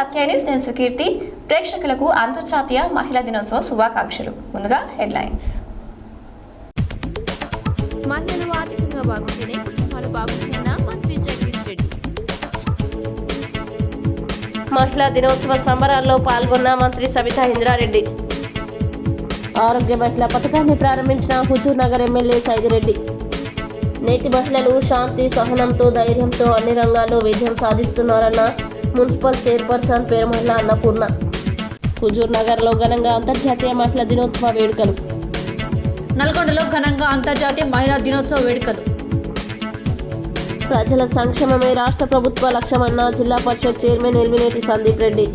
సత్య news నేను సుకీర్తి. ప్రేక్షకులకు అంతర్జాతీయ మహిళా దినోత్సవ శుభాకాంక్షలు. ముందుగా హెడ్లైన్స్. మహిళలు ఆర్థికంగా బాగుంటేనే కుటుంబాలు బాగుంటాయన్న మంత్రి జగదీష్ రెడ్డి. మహిళా దినోత్సవ సంబరాల్లో పాల్గొన్న మంత్రి సబితా ఇంద్రారెడ్డి. ఆరోగ్య మహిళా పథకాన్ని ప్రారంభించిన హుజూర్ నగర్ ఎమ్మెల్యే సైదిరెడ్డి. నేటి మహిళలు శాంతి సహనంతో ధైర్యంతో అన్ని రంగాల్లో విజయం సాధిస్తున్నారన్న మున్సిపల్ చైర్పర్సన్ పేరుమల్ల అన్నపూర్ణ. హుజూర్ నగర్లో ఘనంగా అంతర్జాతీయ మహిళా దినోత్సవ వేడుకలు. నల్గొండలో ఘనంగా అంతర్జాతీయ మహిళా దినోత్సవ వేడుకలు. ప్రజల సంక్షేమమే రాష్ట్ర ప్రభుత్వ లక్ష్యమన్న జిల్లా పరిషత్ చైర్మన్ ఎల్మినేటి సందీప్ రెడ్డి.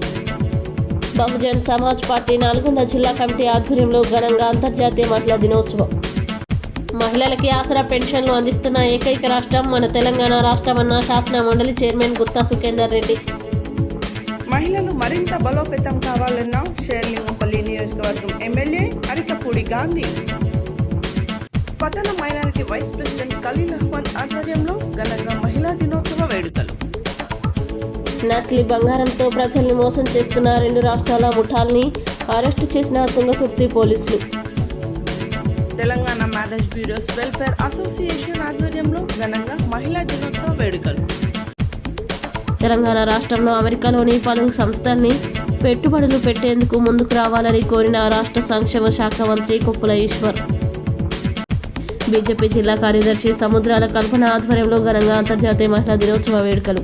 బహుజన్ సమాజ్ పార్టీ నల్గొండ జిల్లా కమిటీ ఆధ్వర్యంలో ఘనంగా అంతర్జాతీయ మహిళా దినోత్సవం. మహిళలకి ఆసరా పెన్షన్లు అందిస్తున్న ఏకైక రాష్ట్రం మన తెలంగాణ రాష్ట్రమన్న శాసన మండలి చైర్మన్ గుత్తా సుఖేందర్ రెడ్డి. మహిళలు మరింత బలోపేతం కావాలన్న షేర్లింగంపల్లి నియోజకవర్గం ఎమ్మెల్యే అరికపూడి గాంధీ. పట్టణ minority vice president Khalil Ahmed ఆధ్వర్యంలో ఘనంగా మహిళా దినోత్సవ వేడుకలు. నకిలీ బంగారంతో ప్రజల్ని మోసం చేస్తున్న 2 రాష్ట్రాల ముఠాల్ని అరెస్టు చేసిన తుంగతుర్తి పోలీసులు. Telangana marriage bureaus welfare association ఆధ్వర్యంలో ఘనంగా మహిళా దినోత్సవ వేడుకలు. తెలంగాణ రాష్ట్రంలో అమెరికాలోని పలు సంస్థల్ని పెట్టుబడులు పెట్టేందుకు ముందుకు రావాలని కోరిన రాష్ట్ర సంక్షేమ శాఖ మంత్రి కొప్పుల ఈశ్వర్. బీజేపీ జిల్లా కార్యదర్శి సముద్రాల కల్పన ఆధ్వర్యంలో ఘనంగా అంతర్జాతీయ మహిళా దినోత్సవ వేడుకలు.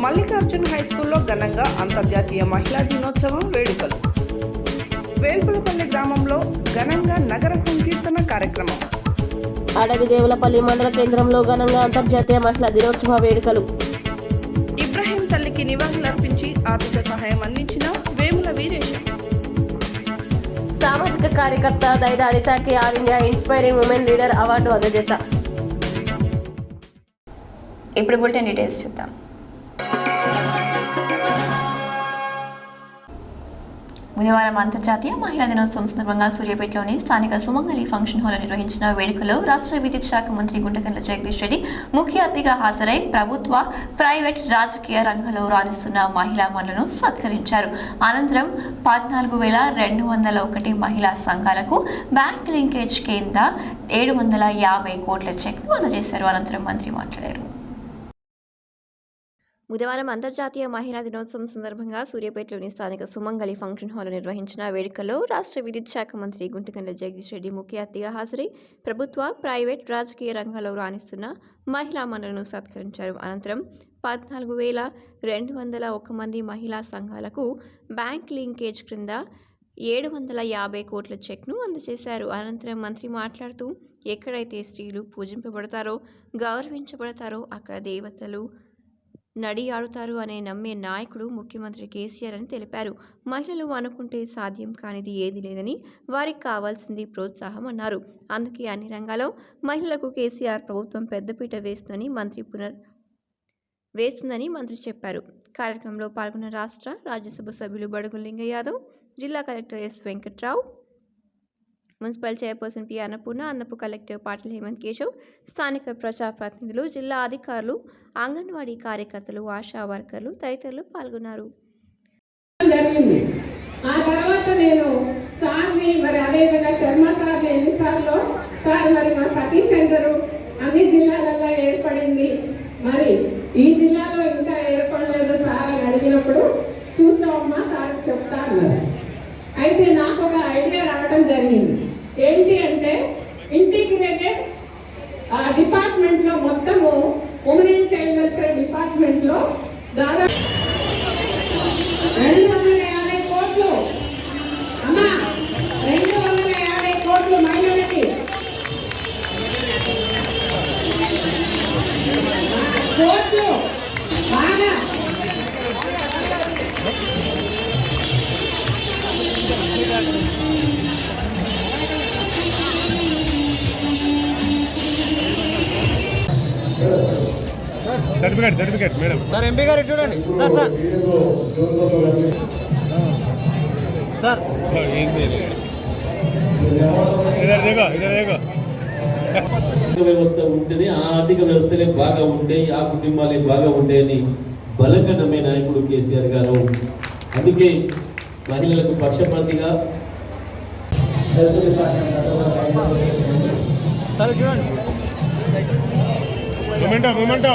మల్లికార్జున్ హైస్కూల్లో ఘనంగా అంతర్జాతీయ మహిళా దినోత్సవ వేడుకలు. వేల్పులపల్లి గ్రామంలో ఘనంగా నగర సంకీర్తన కార్యక్రమం. అడవిదేవులపల్లి మండల కేంద్రంలో ఘనంగా అంతర్జాతీయ మహిళా దినోత్సవ వేడుకలు. ఇబ్రాహీం తల్లికి నివాళులర్పించి ఆర్థిక సహాయం అందించిన వేముల వీరేశం. సామాజిక కార్యకర్త దైద అనితకి all India inspiring women leader award అందజేత. ఇప్పుడు బులెటిన్ డీటెయిల్స్ చూద్దాం. బుధవారం అంతర్జాతీయ మహిళా దినోత్సవం సందర్భంగా సూర్యాపేటలోని స్థానిక సుమంగళి ఫంక్షన్ హాల్లో నిర్వహించిన వేడుకలో రాష్ట్ర విద్యుత్ శాఖ మంత్రి గుంటకండ్ల జగదీష్ రెడ్డి ముఖ్య అతిథిగా హాజరై ప్రభుత్వ, ప్రైవేట్, రాజకీయ రంగంలో రాణిస్తున్న మహిళా మనులను సత్కరించారు. అనంతరం 14,201 మహిళా సంఘాలకు బ్యాంక్ లింకేజ్ కింద 750 కోట్ల చెక్ను అందజేశారు. అనంతరం మంత్రి మాట్లాడారు. బుధవారం అంతర్జాతీయ మహిళా దినోత్సవం సందర్భంగా సూర్యాపేటలోని స్థానిక సుమంగళి ఫంక్షన్ హాల్లో నిర్వహించిన వేడుకలో రాష్ట్ర విద్యుత్ శాఖ మంత్రి గుంటకండ్ల జగదీష్ రెడ్డి ముఖ్య అతిథిగా హాజరై ప్రభుత్వ, ప్రైవేట్, రాజకీయ రంగంలో రాణిస్తున్న మహిళా మనులను సత్కరించారు. అనంతరం 14,201 మహిళా సంఘాలకు బ్యాంక్ లింకేజ్ క్రింద 750 కోట్ల చెక్ను అందజేశారు. అనంతరం మంత్రి మాట్లాడుతూ ఎక్కడైతే స్త్రీలు పూజింపబడతారో, గౌరవించబడతారో అక్కడ దేవతలు నడి ఆడుతారు అనే నమ్మే నాయకుడు ముఖ్యమంత్రి కేసీఆర్ అని తెలిపారు. మహిళలు అనుకుంటే సాధ్యం కానిది ఏది లేదని, వారికి కావాల్సింది ప్రోత్సాహం అన్నారు. అందుకే అన్ని రంగాల్లో మహిళలకు కేసీఆర్ ప్రభుత్వం పెద్దపీట వేస్తుందని మంత్రి చెప్పారు. కార్యక్రమంలో పాల్గొన్న రాష్ట్ర రాజ్యసభ సభ్యులు బడుగు లింగయ్య యాదవ్, జిల్లా collector S Venkatrao, municipal chairperson P Annapurna, అన్నపు కలెక్టర్ పాటిల్ హేమంత్ కేశవ్, స్థానిక ప్రజాప్రతినిధులు, జిల్లా అధికారులు, అంగన్వాడీ కార్యకర్తలు, ఆశా వర్కర్లు తదితరులు పాల్గొన్నారు. ఆ తర్వాత నేను సార్ని మరి అదేవిధంగా శర్మ సార్ని ఎన్నిసార్లు సార్ మరి మా సతీ సెంటరు అన్ని జిల్లాలలో ఏర్పడింది, మరి ఈ జిల్లాలో ఇంకా ఏర్పడలేదు సార్ అని అడిగినప్పుడు చూస్తామమ్మా సార్ చెప్తా అన్నారు. అయితే నాకు ఒక ఐడియా రావడం జరిగింది. ఏంటి అంటే ఇంటిగ్రేటెడ్ డిపార్ట్మెంట్లో మొత్తము ఉమెన్ అండ్ చైల్డ్ వెల్ఫేర్ డిపార్ట్మెంట్లో దాదాపు 250 కోట్లు అమ్మా, 250 కోట్లు మహిళలకి కోట్లు బాగా सर्टिफिकेट मैडम सर एमपी गाరు చూడండి सर इधर देखो వ్యవస్థ ఉంటేనే ఆ ఆర్థిక వ్యవస్థలే బాగా ఉంటాయి, ఆ కుటుంబాలే బాగా ఉంటాయని బలంగా నమ్మే నాయకుడు కేసీఆర్ గారు. అందుకే మహిళలకు పక్షపాతిగా సరే చూడండి మూమెంటో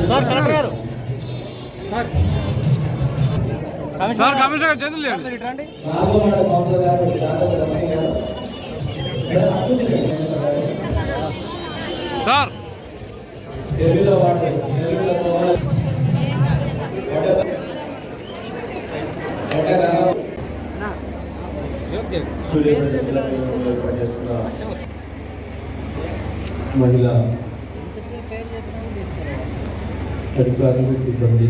సార్ కలెక్టర్ గారు సార్ కమిషనర్ గారు చేతులు రండి సార్ మహిళా అధికారులు, సిబ్బంది,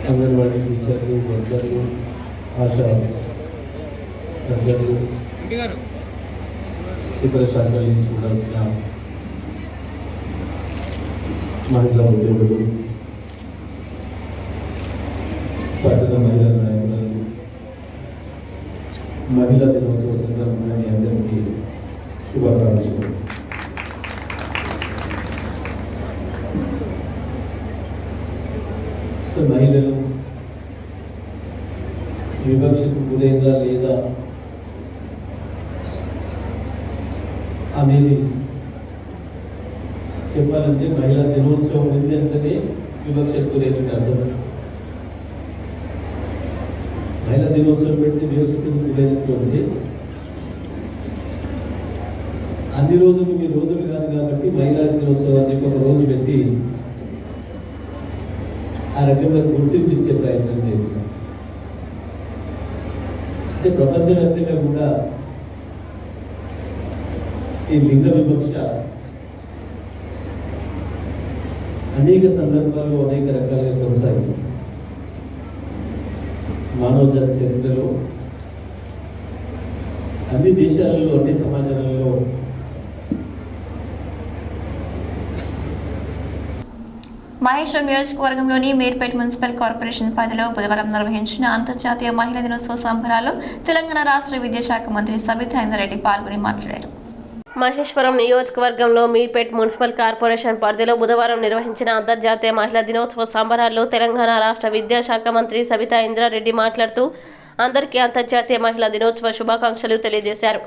అంగన్వాడీ టీచర్లు, వర్కర్లు, ఆశా వర్కర్లు, ఇతర శాఖల నుంచి కూడా వచ్చిన మహిళా ఉద్యోగులు, పట్టణ మహిళా నాయకులు, మహిళా దినోత్సవ సందర్భంగా మీ అందరికీ శుభాకాంక్షలు. సో మహిళలు వివక్షకు గురైందా లేదా అనేది చెప్పాలంటే మహిళా దినోత్సవం ఉంది అంటేనే వివక్షకు గురైనట్టు అర్థం. మహిళా దినోత్సవం పెడితే వివక్షకు గురైనట్టు ఉంది. అన్ని రోజులు మీ రోజులు కాదు కాబట్టి మహిళా దినోత్సవాన్ని ఒక రోజు పెట్టి ఆ రకంగా గుర్తింపించే ప్రయత్నం చేసింది. అంటే ప్రపంచవ్యాప్తంగా కూడా ఈ లింగ వివక్ష అనేక సందర్భాల్లో అనేక రకాలుగా కొనసాగింది. మానవ జాతి చరిత్రలో అన్ని దేశాలలో, అన్ని సమాజాలలో మహేశ్వరం నియోజకవర్గంలోని మీర్పేట్ మున్సిపల్ కార్పొరేషన్ పరిధిలో బుధవారం నిర్వహించిన అంతర్జాతీయ మహిళా దినోత్సవ సంబరాల్లో తెలంగాణ రాష్ట్ర విద్యాశాఖ మంత్రి సబితా ఇంద్రారెడ్డి పాల్గొని మాట్లాడారు. మహేశ్వరం నియోజకవర్గంలో మీర్పేట్ మున్సిపల్ కార్పొరేషన్ పరిధిలో బుధవారం నిర్వహించిన అంతర్జాతీయ మహిళా దినోత్సవ సంబరాల్లో తెలంగాణ రాష్ట్ర విద్యాశాఖ మంత్రి సబితా ఇంద్రారెడ్డి మాట్లాడుతూ అందరికీ అంతర్జాతీయ మహిళా దినోత్సవ శుభాకాంక్షలు తెలియజేశారు.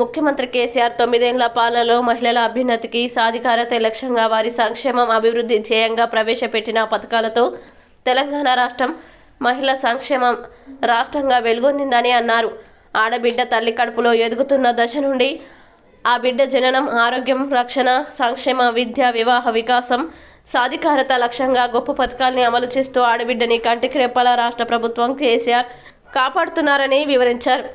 ముఖ్యమంత్రి కేసీఆర్ 9 ఏళ్ల పాలనలో మహిళల అభ్యున్నతికి, సాధికారత లక్ష్యంగా వారి సంక్షేమం, అభివృద్ధి ధ్యేయంగా ప్రవేశపెట్టిన పథకాలతో తెలంగాణ రాష్ట్రం మహిళా సంక్షేమం రాష్ట్రంగా వెలుగొందిందని అన్నారు. ఆడబిడ్డ తల్లి కడుపులో ఎదుగుతున్న దశ నుండి ఆ బిడ్డ జననం, ఆరోగ్యం, రక్షణ, సంక్షేమ, విద్య, వివాహ, వికాసం, సాధికారత లక్ష్యంగా గొప్ప పథకాల్ని అమలు చేస్తూ ఆడబిడ్డని కంటికి రెప్పలా రాష్ట్ర ప్రభుత్వం కేసీఆర్ కాపాడుతున్నారని వివరించారు.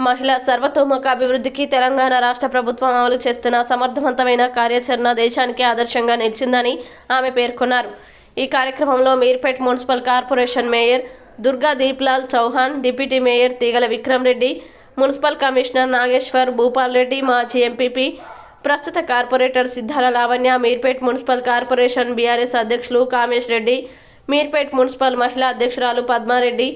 మహిళా సర్వతోముఖ అభివృద్ధికి తెలంగాణ రాష్ట్ర ప్రభుత్వం అమలు చేస్తున్న సమర్థవంతమైన కార్యాచరణ దేశానికి ఆదర్శంగా నిలిచిందని ఆమె పేర్కొన్నారు. ఈ కార్యక్రమంలో Meerpet municipal corporation mayor Durga Deeplal Chauhan, deputy mayor Teegala Vikram Reddy, municipal commissioner Nageshwar, Bhupal Reddy, మాజీ ఎంపీపీ, ప్రస్తుత corporator Siddhala Lavanya, Meerpet municipal corporation BRS అధ్యక్షులు కామేష్ రెడ్డి, మీర్పేట్ మున్సిపల్ మహిళా అధ్యక్షురాలు పద్మారెడ్డి,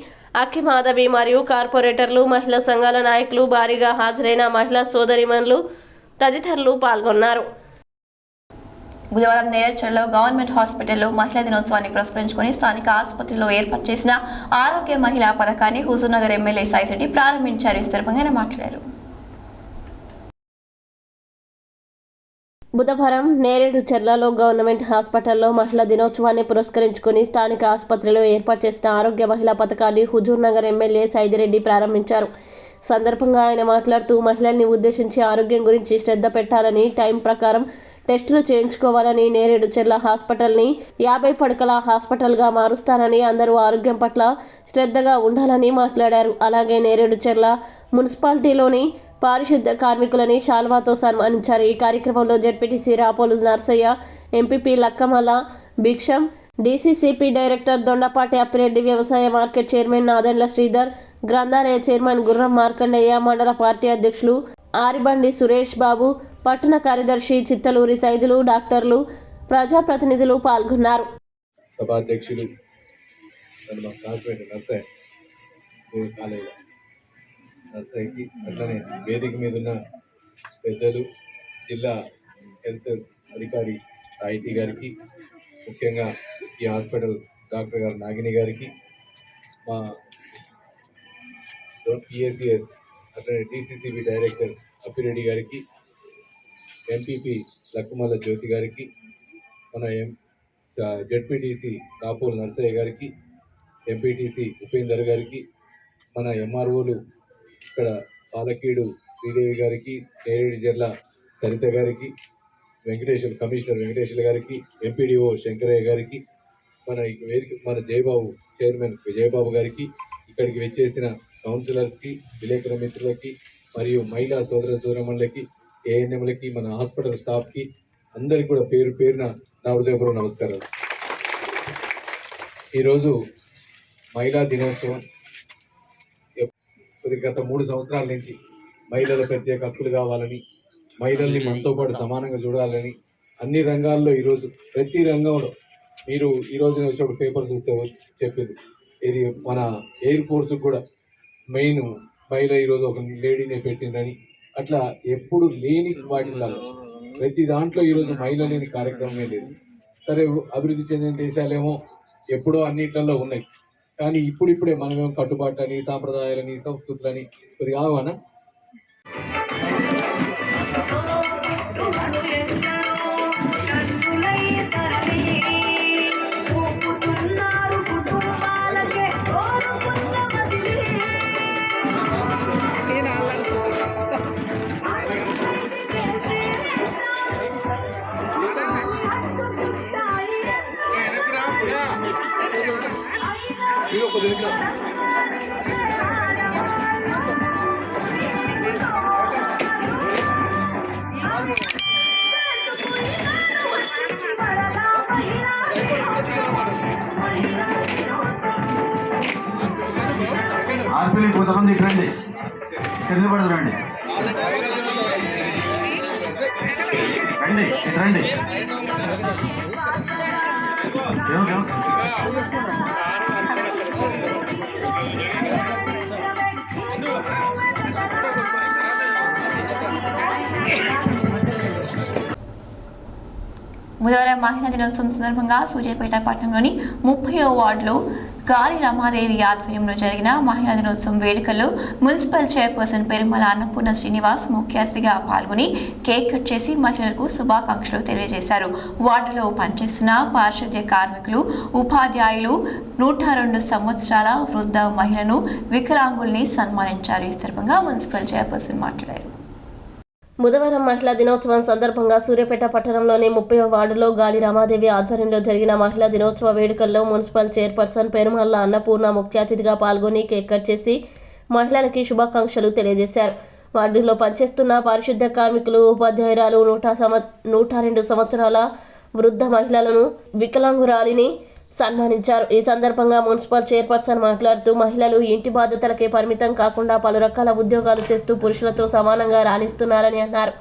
అక్కి మాధవి మరియు కార్పొరేటర్లు, మహిళా సంఘాల నాయకులు, భారీగా హాజరైన మహిళా సోదరిమణులు తదితరులు పాల్గొన్నారు. బుధవారం నేరేడ్చర్లో గవర్నమెంట్ హాస్పిటల్లో మహిళా దినోత్సవాన్ని పురస్కరించుకుని స్థానిక ఆసుపత్రిలో ఏర్పాటు చేసిన ఆరోగ్య మహిళా పథకాన్ని హుజూర్నగర్ ఎమ్మెల్యే సాయిరెడ్డి ప్రారంభించారు. ఈ సందర్భంగా మాట్లాడారు. బుధవారం నేరేడుచర్లలో గవర్నమెంట్ హాస్పిటల్లో మహిళా దినోత్సవాన్ని పురస్కరించుకుని స్థానిక ఆసుపత్రిలో ఏర్పాటు చేసిన ఆరోగ్య మహిళా పథకాన్ని హుజూర్నగర్ ఎమ్మెల్యే సైదిరెడ్డి ప్రారంభించారు. సందర్భంగా ఆయన మాట్లాడుతూ మహిళల్ని ఉద్దేశించి ఆరోగ్యం గురించి శ్రద్ధ పెట్టాలని, టైం ప్రకారం టెస్టులు చేయించుకోవాలని, నేరేడుచెర్ల హాస్పిటల్ని 50 పడకల హాస్పిటల్గా మారుస్తానని, అందరూ ఆరోగ్యం పట్ల శ్రద్ధగా ఉండాలని మాట్లాడారు. అలాగే నేరేడుచెర్ల మున్సిపాలిటీలోని పారిశుద్ధ కార్మికులని శాల్వాతో సన్మానించారు. ఈ కార్యక్రమంలో జెడ్పీటీసీ రాపోలు నర్సయ్య, ఎంపీపీ లక్కమల్ల భిక్షం, డీసీసీపీ డైరెక్టర్ దొండపాటి అప్పిరెడ్డి, వ్యవసాయ మార్కెట్ చైర్మన్ నాదెండ్ల శ్రీధర్, గ్రంథాలయ చైర్మన్ గుర్రం మార్కండయ్య, మండల పార్టీ అధ్యక్షులు ఆరిబండి సురేష్ బాబు, పట్టణ కార్యదర్శి చిత్తలూరి సైదులు, డాక్టర్లు, ప్రజాప్రతినిధులు పాల్గొన్నారు. సభాధ్యక్షులు నర్సయ్యకి, అట్లనే వేదిక మీద ఉన్న పెద్దలు, జిల్లా హెల్త్ అధికారి సాహితీ గారికి, ముఖ్యంగా ఈ హాస్పిటల్ డాక్టర్ గారు నాగిని గారికి, మా పిఎస్సిఎస్ అట్లనే డిసిసిబి డైరెక్టర్ అప్పిరెడ్డి గారికి, ఎంపీపీ లక్కుమల్ల జ్యోతి గారికి, మన జెడ్పీటీసీ కాపూల్ నర్సయ్య గారికి, ఎంపీటీసీ ఉపేందర్ గారికి, మన ఎంఆర్ఓలు ఇక్కడ పాలకీడు శ్రీదేవి గారికి, నేరేడు జిల్లా సరిత గారికి, కమిషనర్ వెంకటేశ్వర గారికి, ఎంపీడీఓ శంకరయ్య గారికి, మన జయబాబు చైర్మన్ విజయబాబు గారికి, ఇక్కడికి వచ్చేసిన కౌన్సిలర్స్కి, విలేకరుల మిత్రులకి మరియు మహిళా సోదర సోదరమణులకి, ఏఎన్ఎంలకి, మన హాస్పిటల్ స్టాఫ్కి అందరికీ కూడా పేరు పేరున నా హృదయపూర్వక నమస్కారాలు. ఈరోజు మహిళా దినోత్సవం. గత 3 సంవత్సరాల నుంచి మహిళల ప్రత్యేక హక్కులు కావాలని, మహిళల్ని మనతో పాటు సమానంగా చూడాలని అన్ని రంగాల్లో ఈరోజు ప్రతి రంగంలో మీరు ఈరోజు వచ్చినప్పుడు పేపర్స్ చెప్పింది, ఇది మన ఎయిర్ ఫోర్స్ కూడా మెయిన్ మహిళ ఈరోజు ఒక లేడీనే పెట్టిందని, అట్లా ఎప్పుడు లేని వాటిలో ప్రతి దాంట్లో ఈరోజు మహిళ లేని కార్యక్రమమే లేదు. సరే, అభివృద్ధి చెందిన దేశాలేమో ఎప్పుడో అన్నిట్లలో ఉన్నాయి, కానీ ఇప్పుడిప్పుడే మనమేమో కట్టుబాట్లని, సాంప్రదాయాలని, సంస్కృతులని కొద్దిగా ఆవానా. ఆర్పీలు కొంతమంది ఇట్రండి, తిరగబడదు రండి, రండి ఇట్రండి. బుధవారం మహిళా దినోత్సవం సందర్భంగా సూర్యాపేట పట్టణంలోని 30వ వార్డులో గాలి రమాదేవి ఆధ్వర్యంలో జరిగిన మహిళా దినోత్సవం వేడుకల్లో మున్సిపల్ చైర్పర్సన్ పెరుమల అన్నపూర్ణ శ్రీనివాస్ ముఖ్య అతిథిగా పాల్గొని కేక్ కట్ చేసి మహిళలకు శుభాకాంక్షలు తెలియజేశారు. వార్డులో పనిచేస్తున్న పారిశుద్ధ్య కార్మికులు, ఉపాధ్యాయులు, 102 సంవత్సరాల వృద్ధ మహిళను, వికలాంగుల్ని సన్మానించారు. ఈ సందర్భంగా మున్సిపల్ చైర్పర్సన్ మాట్లాడారు. బుధవారం మహిళా దినోత్సవం సందర్భంగా సూర్యాపేట పట్టణంలోని 30వ వార్డులో గాలి రమాదేవి ఆధ్వర్యంలో జరిగిన మహిళా దినోత్సవ వేడుకల్లో మున్సిపల్ చైర్పర్సన్ పెరుమల్ల అన్నపూర్ణ ముఖ్య అతిథిగా పాల్గొని కేక్ కట్ చేసి మహిళలకి శుభాకాంక్షలు తెలియజేశారు. వార్డులో పనిచేస్తున్న పారిశుద్ధ్య కార్మికులు, ఉపాధ్యాయురాలు, 102 సంవత్సరాల వృద్ధ మహిళలను, వికలాంగురాలిని సన్మానించారు. ఈ సందర్భంగా మున్సిపల్ చైర్పర్సన్ మాట్లాడుతూ మహిళలు ఇంటి బాధ్యతలకే పరిమితం కాకుండా పలు రకాల ఉద్యోగాలు చేస్తూ పురుషులతో సమానంగా రాణిస్తున్నారని అన్నారు.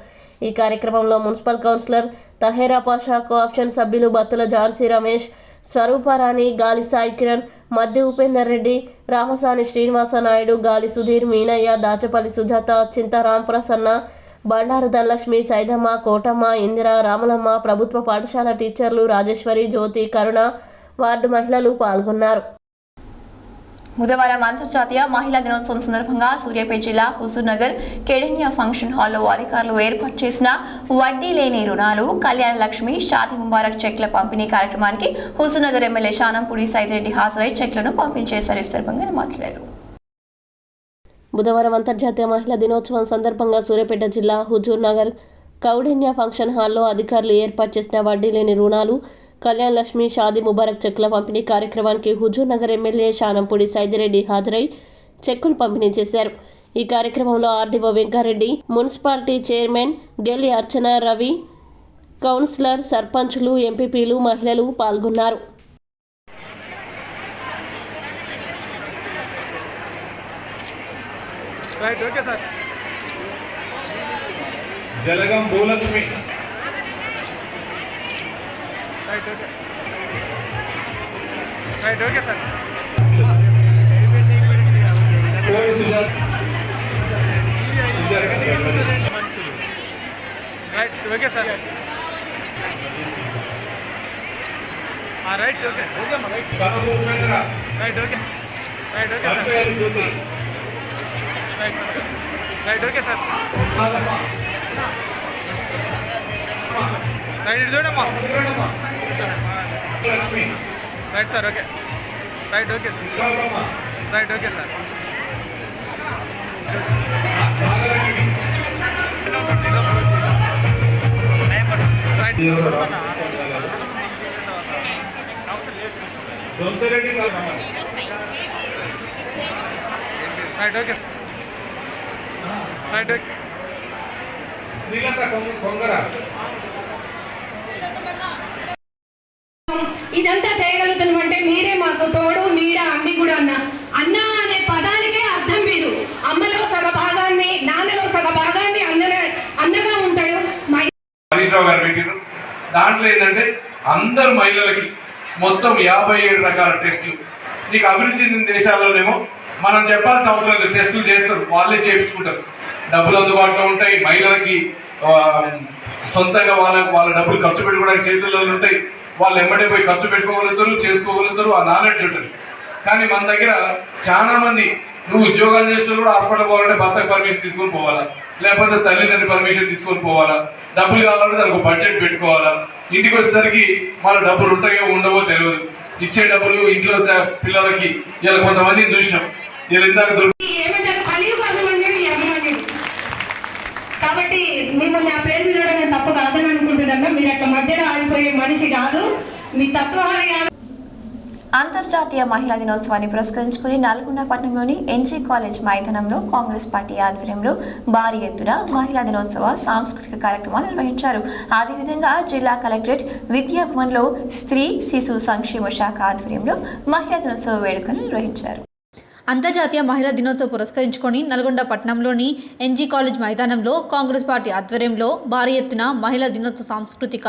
ఈ కార్యక్రమంలో municipal councillor Tahera Pasha, cooption సభ్యులు బత్తుల ఝాన్సీ రమేష్, స్వరూపారాణి, గాలి సాయి కిరణ్, మధ్య ఉపేందర్ రెడ్డి, రామసాని శ్రీనివాస నాయుడు, గాలి సుధీర్, మీనయ్య, దాచపల్లి సుజాత, చింతారాం ప్రసన్న, బండారు ధనలక్ష్మి, సైదమ్మ, కోటమ్మ, ఇందిర, రాములమ్మ, ప్రభుత్వ పాఠశాల టీచర్లు రాజేశ్వరి, జ్యోతి, కరుణ, వార్డు మహిళలు పాల్గొన్నారు. బుధవారం అంతర్జాతీయ మహిళా దినోత్సవం సందర్భంగా సూర్యాపేట జిల్లా హుజూర్ నగర్ కేడెన్యా ఫంక్షన్ హాల్లో అధికారులు ఏర్పాటు చేసిన వడ్డీ లేని రుణాలు, కళ్యాణ లక్ష్మి, షాదీ ముబారక్ చెక్ల పంపిణీ కార్యక్రమానికి హుజూర్ నగర్ ఎమ్మెల్యే శానంపూడి సైదిరెడ్డి హాజరై చెక్లను పంపిణీ చేశారు. ఈ సందర్భంగా మాట్లాడారు. బుధవారం అంతర్జాతీయ మహిళా దినోత్సవం సందర్భంగా సూర్యాపేట జిల్లా హుజూర్ నగర్ కౌడెన్యా ఫంక్షన్ హాల్లో అధికారులు ఏర్పాటు చేసిన వడ్డీ లేని రుణాలు, కళ్యాణ లక్ష్మి, షాదీ ముబారక్ చెక్కుల పంపిణీ కార్యక్రమానికి హుజూర్ నగర్ ఎమ్మెల్యే శానంపూడి సైదిరెడ్డి హాజరై చెక్కులు పంపిణీ చేశారు. ఈ కార్యక్రమంలో RDO Venkareddy, municipality chairman Gelli Archana, Ravi, councillor, సర్పంచ్లు, ఎంపీపీలు, మహిళలు పాల్గొన్నారు. Jalagam Bhulakshmi, right okay sir right okay right okay right okay sir right okay sir right ఇటు చూడమ్మా right sir okay right okay sir right okay sir right okay right okay Srilanka Kongara ఇదంతా చేయగలుగుతున్నాం అంటే మీరే మాకు తోడు నీడ అన్ని కూడా అన్న అనే పదానికే అర్థం మీరు. అమ్మలో సగ భాగాన్ని నాన్నలో సగ భాగాన్ని అన్నగా ఉంటాడు. హరీష్ రావు గారు పెట్టినారు. దాంట్లో ఏంటంటే అందరు మహిళలకి మొత్తం 57 రకాల టెస్టులు. నీకు అభివృద్ధి చెందిన దేశాల్లోనేమో మనం చెప్పాల్సిన అవసరం లేదు, టెస్టులు చేస్తారు, వాళ్ళే చేయించుకుంటారు. డబ్బులు అందుబాటులో ఉంటాయి, మహిళలకి సొంతంగా వాళ్ళ డబ్బులు ఖర్చు పెట్టుకోవడానికి చేతుల్లో ఉంటాయి, వాళ్ళు ఎమ్మడే పోయి ఖర్చు పెట్టుకోగలుగుతారు, చేసుకోగలుగుతారు, ఆ నాలెడ్జ్ ఉంటుంది. కానీ మన దగ్గర చాలా మంది నువ్వు ఉద్యోగాలు చేస్తూ కూడా హాస్పిటల్ పోవాలంటే భర్తకు పర్మిషన్ తీసుకొని పోవాలా, లేకపోతే తల్లిదండ్రుల పర్మిషన్ తీసుకొని పోవాలా, డబ్బులు కావాలంటే దానికి బడ్జెట్ పెట్టుకోవాలా. ఇంటికి వచ్చేసరికి వాళ్ళ డబ్బులు ఉంటాయో ఉండవో తెలియదు. ఇచ్చే డబ్బులు ఇంట్లో పిల్లలకి ఇలా కొంతమందిని చూసినాం, ఇలా ఇందాక కాబట్టి మిమ్మల్ని ఆ పేరు పిలవడం నేను తప్పు కాదని అనుకుంటున్నా. మీరు అట్లా మధ్యలో ఆడిపోయే మనిషి కాదు, మీ తత్వాలు కాదు. అంతర్జాతీయ మహిళా దినోత్సవాన్ని పురస్కరించుకుని నల్గొండ పట్టణంలోని ఎన్జీ కాలేజ్ మైదానంలో కాంగ్రెస్ పార్టీ ఆధ్వర్యంలో భారీ ఎత్తున మహిళా దినోత్సవ సాంస్కృతిక కార్యక్రమాలు నిర్వహించారు. అదేవిధంగా జిల్లా కలెక్టరేట్ విద్యాభవన్లో స్త్రీ శిశు సంక్షేమ శాఖ ఆధ్వర్యంలో మహిళా దినోత్సవ వేడుకలు నిర్వహించారు. అంతర్జాతీయ మహిళా దినోత్సవం పురస్కరించుకొని నల్గొండ పట్టణంలోని ఎన్జీ కాలేజ్ మైదానంలో కాంగ్రెస్ పార్టీ ఆధ్వర్యంలో భారీ ఎత్తున మహిళా దినోత్సవ సాంస్కృతిక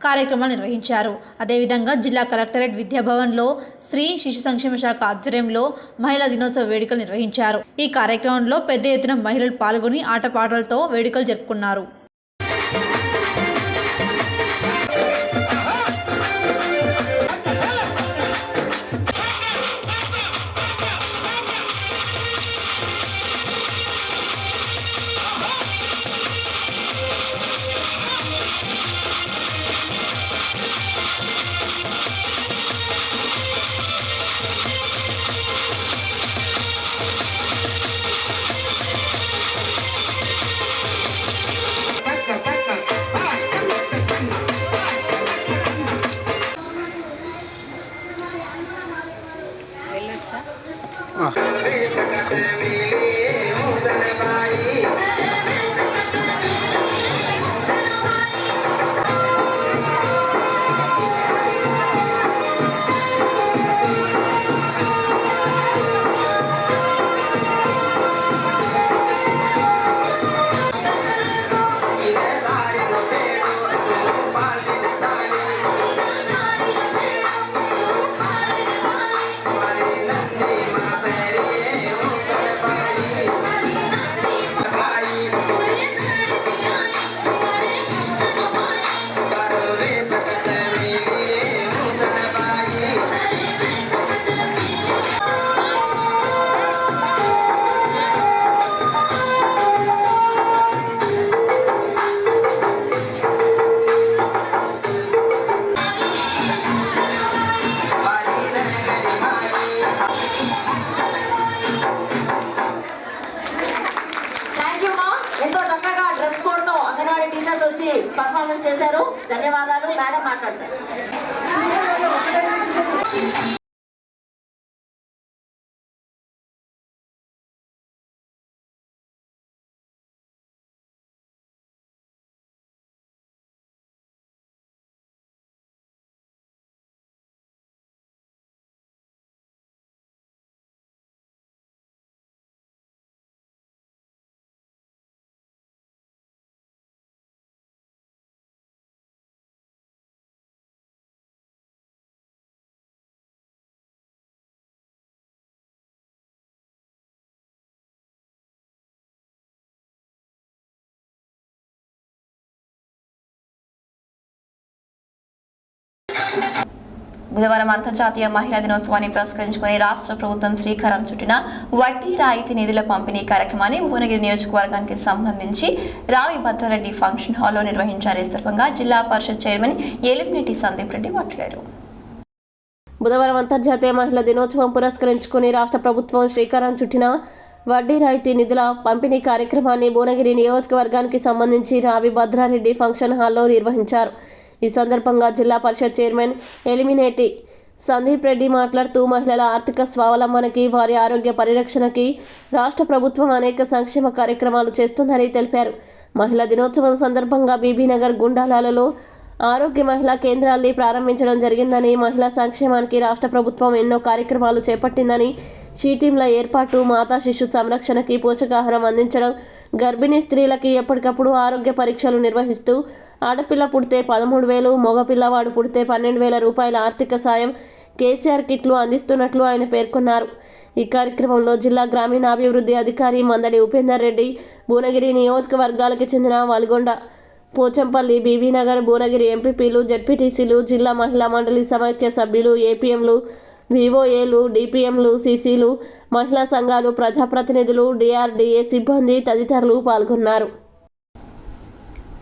కార్యక్రమాలు నిర్వహించారు. అదేవిధంగా జిల్లా కలెక్టరేట్ విద్యాభవన్లో స్త్రీ శిశు సంక్షేమ శాఖ ఆధ్వర్యంలో మహిళా దినోత్సవ వేడుకలు నిర్వహించారు. ఈ కార్యక్రమంలో పెద్ద ఎత్తున మహిళలు పాల్గొని ఆటపాటలతో వేడుకలు జరుపుకున్నారు. పర్ఫార్మెన్స్ చేశారు. ధన్యవాదాలు. మేడం మాట్లాడతారు. బుధవారం అంతర్జాతీయ మహిళా దినోత్సవాన్ని పురస్కరించుకుని రాష్ట్ర ప్రభుత్వం శ్రీకారం చుట్టిన వడ్డీ రాయితీ నిధుల పంపిణీ కార్యక్రమాన్ని భువనగిరి నియోజకవర్గానికి సంబంధించి రావి భద్రారెడ్డి ఫంక్షన్ హాల్లో నిర్వహించారు. ఈ సందర్భంగా జిల్లా పరిషత్ చైర్మన్ ఎలిమినేటి సందీప్ రెడ్డి మాట్లాడారు. బుధవారం అంతర్జాతీయ మహిళా దినోత్సవం పురస్కరించుకుని రాష్ట్ర ప్రభుత్వం శ్రీకారం చుట్టిన వడ్డీ రాయితీ నిధుల పంపిణీ కార్యక్రమాన్ని భువనగిరి నియోజకవర్గానికి సంబంధించి రావి భద్రారెడ్డి ఫంక్షన్ హాల్లో నిర్వహించారు. ఈ సందర్భంగా జిల్లా పరిషత్ చైర్మన్ ఎలిమినేటి సందీప్ రెడ్డి మాట్లాడుతూ మహిళల ఆర్థిక స్వావలంబనకి, వారి ఆరోగ్య పరిరక్షణకి రాష్ట్ర ప్రభుత్వం అనేక సంక్షేమ కార్యక్రమాలు చేస్తుందని తెలిపారు. మహిళా దినోత్సవం సందర్భంగా బీబీనగర్ గుండాలలో ఆరోగ్య మహిళా కేంద్రాల్ని ప్రారంభించడం జరిగిందని, మహిళా సంక్షేమానికి రాష్ట్ర ప్రభుత్వం ఎన్నో కార్యక్రమాలు చేపట్టిందని, షీటీంల ఏర్పాటు, మాతా శిశు సంరక్షణకి పోషకాహారం అందించడం, గర్భిణీ స్త్రీలకి ఎప్పటికప్పుడు ఆరోగ్య పరీక్షలు నిర్వహిస్తూ ఆడపిల్ల పుడితే 13,000, మగ పిల్లవాడు పుడితే 12,000 రూపాయల ఆర్థిక సాయం కేసీఆర్ కిట్లు అందిస్తున్నట్లు ఆయన పేర్కొన్నారు. ఈ కార్యక్రమంలో జిల్లా గ్రామీణాభివృద్ధి అధికారి మందడి ఉపేందర్ రెడ్డి, భువనగిరి నియోజకవర్గాలకు చెందిన వల్గొండ, పోచంపల్లి, బీబీనగర్, భువనగిరి ఎంపీపీలు, జెడ్పీటీసీలు, జిల్లా మహిళా మండలి సమైక్య సభ్యులు, ఏపీఎంలు, వివోఏలు, డిపిఎంలు, సీసీలు, మహిళా సంఘాలు, ప్రజాప్రతినిధులు, డిఆర్డీఏ సిబ్బంది తదితరులు పాల్గొన్నారు.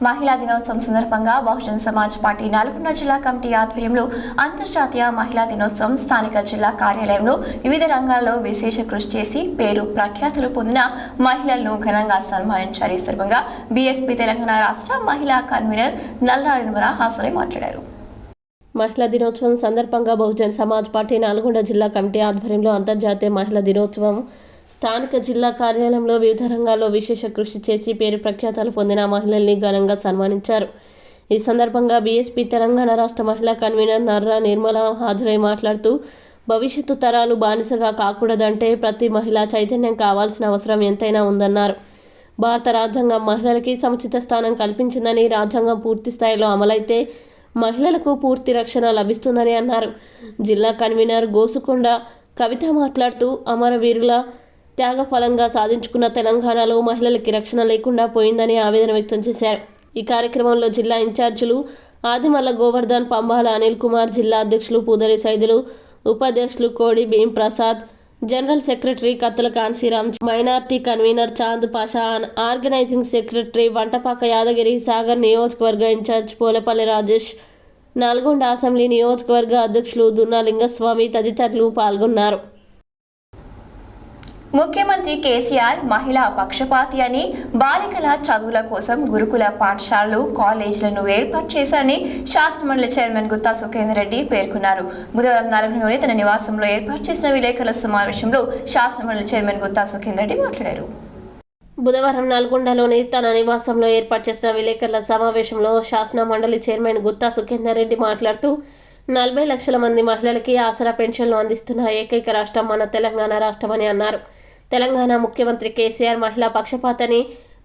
మహిళా దినోత్సవం సందర్భంగా బహుజన్ సమాజ్ పార్టీ నల్గొండ జిల్లా కమిటీ ఆధ్వర్యంలో అంతర్జాతీయ మహిళా దినోత్సవం స్థానిక జిల్లా కార్యాలయంలో వివిధ రంగాల్లో విశేష కృషి చేసి పేరు ప్రఖ్యాతులు పొందిన మహిళలను ఘనంగా సన్మానించారు. ఈ సందర్భంగా బీఎస్పీ తెలంగాణ రాష్ట్ర మహిళా కన్వీనర్ నల్లా నిర్మల హాజరై మాట్లాడారు. మహిళా దినోత్సవం సందర్భంగా బహుజన్ సమాజ్ పార్టీ నల్గొండ జిల్లా కమిటీ ఆధ్వర్యంలో అంతర్జాతీయ మహిళా దినోత్సవం స్థానిక జిల్లా కార్యాలయంలో వివిధ రంగాల్లో విశేష కృషి చేసి పేరు ప్రఖ్యాతలు పొందిన మహిళల్ని ఘనంగా సన్మానించారు. ఈ సందర్భంగా బీఎస్పీ తెలంగాణ రాష్ట్ర మహిళా కన్వీనర్ నర్రా నిర్మల హాజరై మాట్లాడుతూ భవిష్యత్తు తరాలు బానిసగా కాకూడదంటే ప్రతి మహిళ చైతన్యం కావాల్సిన అవసరం ఎంతైనా ఉందన్నారు. భారత రాజ్యాంగం మహిళలకి సముచిత స్థానం కల్పించిందని, రాజ్యాంగం పూర్తి స్థాయిలో అమలైతే మహిళలకు పూర్తి రక్షణ లభిస్తుందని అన్నారు. జిల్లా కన్వీనర్ గోసుకొండ కవిత మాట్లాడుతూ అమరవీరుల త్యాగ ఫలంగా సాధించుకున్న తెలంగాణలో మహిళలకి రక్షణ లేకుండా పోయిందని ఆవేదన వ్యక్తం చేశారు. ఈ కార్యక్రమంలో జిల్లా ఇన్ఛార్జీలు ఆదిమల్ల గోవర్ధన్, పంబాల అనిల్ కుమార్, జిల్లా అధ్యక్షులు పూదరి సైదులు, ఉపాధ్యక్షులు కోడి Bheem Prasad, general secretary Kattula Kanshiram, minority convener Chand Pasha, organising secretary Vantapaka Yadagiri, Sagar నియోజకవర్గ ఇన్ఛార్జ్ పోలేపల్లి రాజేష్, నల్గొండ అసెంబ్లీ నియోజకవర్గ అధ్యక్షులు దున్నా లింగస్వామి తదితరులు పాల్గొన్నారు. ముఖ్యమంత్రి కేసీఆర్ మహిళా పక్షపాతి అని, బాలికల చదువుల కోసం గురుకుల పాఠశాలలు, కాలేజీలను ఏర్పాటు చేశారని శాసనమండలి చైర్మన్ గుత్తా సుఖేందర్ రెడ్డి పేర్కొన్నారు. బుధవారం నల్గొండలోని తన నివాసంలో ఏర్పాటు చేసిన విలేకరుల సమావేశంలో శాసనమండలి చైర్మన్ గుత్తా సుఖేందర్ రెడ్డి మాట్లాడారు. బుధవారం నల్గొండలోని తన నివాసంలో ఏర్పాటు చేసిన విలేకరుల సమావేశంలో శాసన మండలి చైర్మన్ గుత్తా సుఖేందర్ రెడ్డి మాట్లాడుతూ 40 లక్షల మంది మహిళలకి ఆసరా పెన్షన్లు అందిస్తున్న ఏకైక రాష్ట్రం మన తెలంగాణ రాష్ట్రమని అన్నారు. తెలంగాణ ముఖ్యమంత్రి కేసీఆర్ మహిళా పక్షపాతని,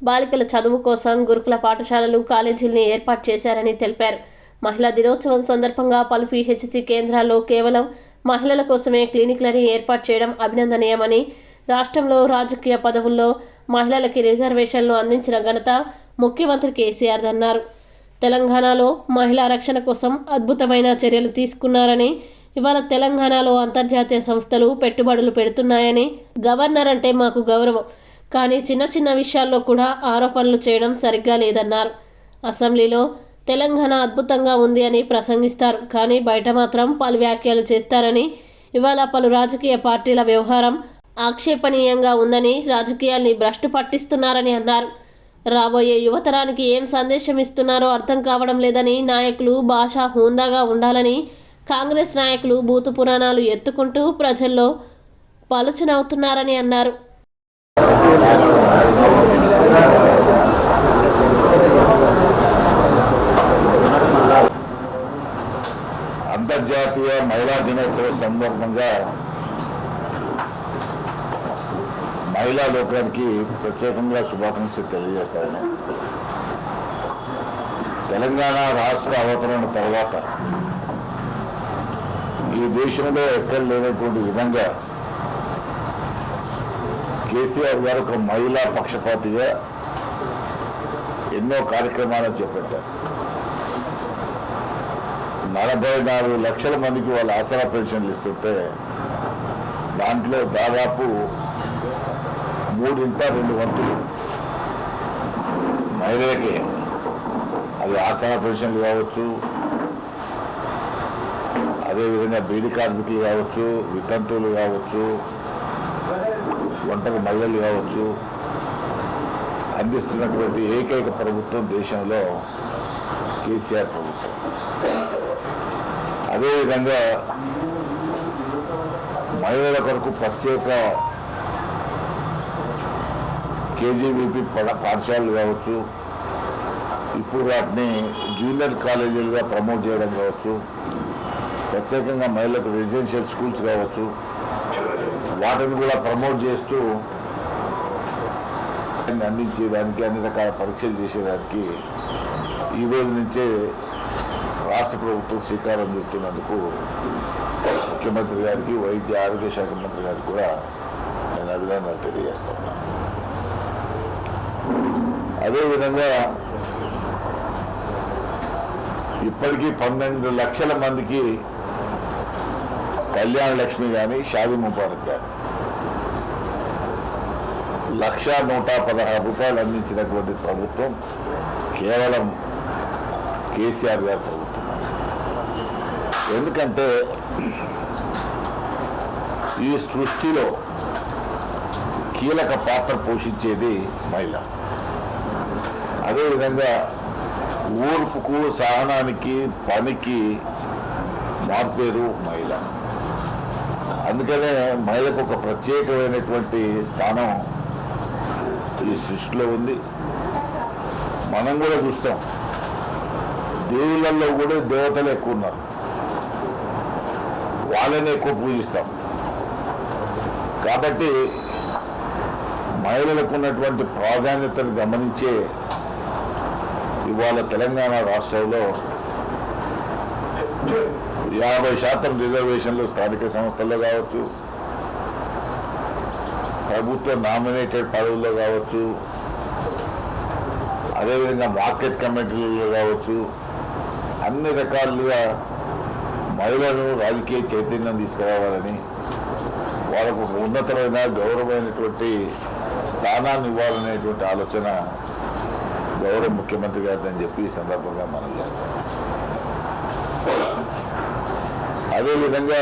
బాలికల చదువు కోసం గురుకుల పాఠశాలలు, కాలేజీల్ని ఏర్పాటు చేశారని తెలిపారు. మహిళా దినోత్సవం సందర్భంగా పలు పీహెచ్సీ కేంద్రాల్లో కేవలం మహిళల కోసమే క్లినిక్లని ఏర్పాటు చేయడం అభినందనీయమని, రాష్ట్రంలో రాజకీయ పదవుల్లో మహిళలకి రిజర్వేషన్లు అందించిన ఘనత ముఖ్యమంత్రి కేసీఆర్ అన్నారు. తెలంగాణలో మహిళా రక్షణ కోసం అద్భుతమైన చర్యలు తీసుకున్నారని, ఇవాళ తెలంగాణలో అంతర్జాతీయ సంస్థలు పెట్టుబడులు పెడుతున్నాయని, గవర్నర్ అంటే మాకు గౌరవం, కానీ చిన్న చిన్న విషయాల్లో కూడా ఆరోపణలు చేయడం సరిగ్గా లేదన్నారు. అసెంబ్లీలో తెలంగాణ అద్భుతంగా ఉంది అని ప్రసంగిస్తారు, కానీ బయట మాత్రం పలు వ్యాఖ్యలు చేస్తారని, ఇవాళ పలు రాజకీయ పార్టీల వ్యవహారం ఆక్షేపణీయంగా ఉందని, రాజకీయాల్ని భ్రష్టు పట్టిస్తున్నారని అన్నారు. రాబోయే యువతరానికి ఏం సందేశం ఇస్తున్నారో అర్థం కావడం లేదని, నాయకులు భాష హుందాగా ఉండాలని, కాంగ్రెస్ నాయకులు భూత పురాణాలు ఎత్తుకుంటూ ప్రజల్లో పలుచనవుతున్నారని అన్నారు. అంతర్జాతీయ మహిళా దినోత్సవ సందర్భంగా మహిళా లోకానికి ప్రత్యేకంగా శుభాకాంక్షలు తెలియజేస్తాను. తెలంగాణ రాష్ట్ర అవతరణ తర్వాత ఈ దేశంలో ఎక్కడ లేనటువంటి విధంగా కేసీఆర్ గారు ఒక మహిళా పక్షపాతిగా ఎన్నో కార్యక్రమాలను చేపట్టారు. 44 లక్షల మందికి వాళ్ళు ఆసరా పెన్షన్లు ఇస్తుంటే దాంట్లో దాదాపు 3/2 వంతులు మహిళలకే. అది ఆసరా పెన్షన్లు కావచ్చు, అదేవిధంగా బీడీ కార్మికులు కావచ్చు, వితంతువులు కావచ్చు, ఒంటరి మహిళలు కావచ్చు, అందిస్తున్నటువంటి ఏకైక ప్రభుత్వం దేశంలో కేసీఆర్ ప్రభుత్వం. అదేవిధంగా మహిళల కొరకు ప్రత్యేక కేజీబీపీ పాఠశాలలు కావచ్చు, ఇప్పుడు వాటిని జూనియర్ కాలేజీలుగా ప్రమోట్ చేయడం కావచ్చు, ప్రత్యేకంగా మహిళలకు రెసిడెన్షియల్ స్కూల్స్ కావచ్చు, వాటిని కూడా ప్రమోట్ చేస్తూ అందించేదానికి, అన్ని రకాల పరీక్షలు చేసేదానికి ఈ రోజు నుంచే రాష్ట్ర ప్రభుత్వం శ్రీకారం చుడుతున్నందుకు ముఖ్యమంత్రి గారికి, వైద్య ఆరోగ్య శాఖ మంత్రి గారికి కూడా నేను అభినందనలు తెలియజేస్తున్నాను. అదేవిధంగా ఇప్పటికీ 12 లక్షల మందికి కళ్యాణ లక్ష్మి కానీ, షాదీ ముబారక్ కానీ 1,116 రూపాయలు అందించినటువంటి ప్రభుత్వం కేవలం కేసీఆర్ గారి ప్రభుత్వం. ఎందుకంటే ఈ సృష్టిలో కీలక పాత్ర పోషించేది మహిళ. అదేవిధంగా ఓర్పుకు, సహనానికి, పనికి మార్పేరు మహిళ. అందుకనే మహిళకు ఒక ప్రత్యేకమైనటువంటి స్థానం ఈ సృష్టిలో ఉంది. మనం కూడా చూస్తాం, దేవుళ్ళల్లో కూడా దేవతలు ఎక్కువ ఉన్నారు, వాళ్ళని ఎక్కువ పూజిస్తాం. కాబట్టి మహిళలకు ఉన్నటువంటి ప్రాధాన్యతను గమనించే ఇవాళ తెలంగాణ రాష్ట్రంలో 50% రిజర్వేషన్లు స్థానిక సంస్థల్లో కావచ్చు, ప్రభుత్వ నామినేటెడ్ పదవుల్లో కావచ్చు, అదేవిధంగా మార్కెట్ కమిటీలలో కావచ్చు, అన్ని రకాలుగా మహిళలను రాజకీయ చైతన్యం తీసుకురావాలని, వాళ్ళకు ఉన్నతమైన గౌరవమైనటువంటి స్థానాన్ని ఇవ్వాలనేటువంటి ఆలోచన గౌరవ ముఖ్యమంత్రి గారిని అని చెప్పి ఈ సందర్భంగా మనం చేస్తాం. అదేవిధంగా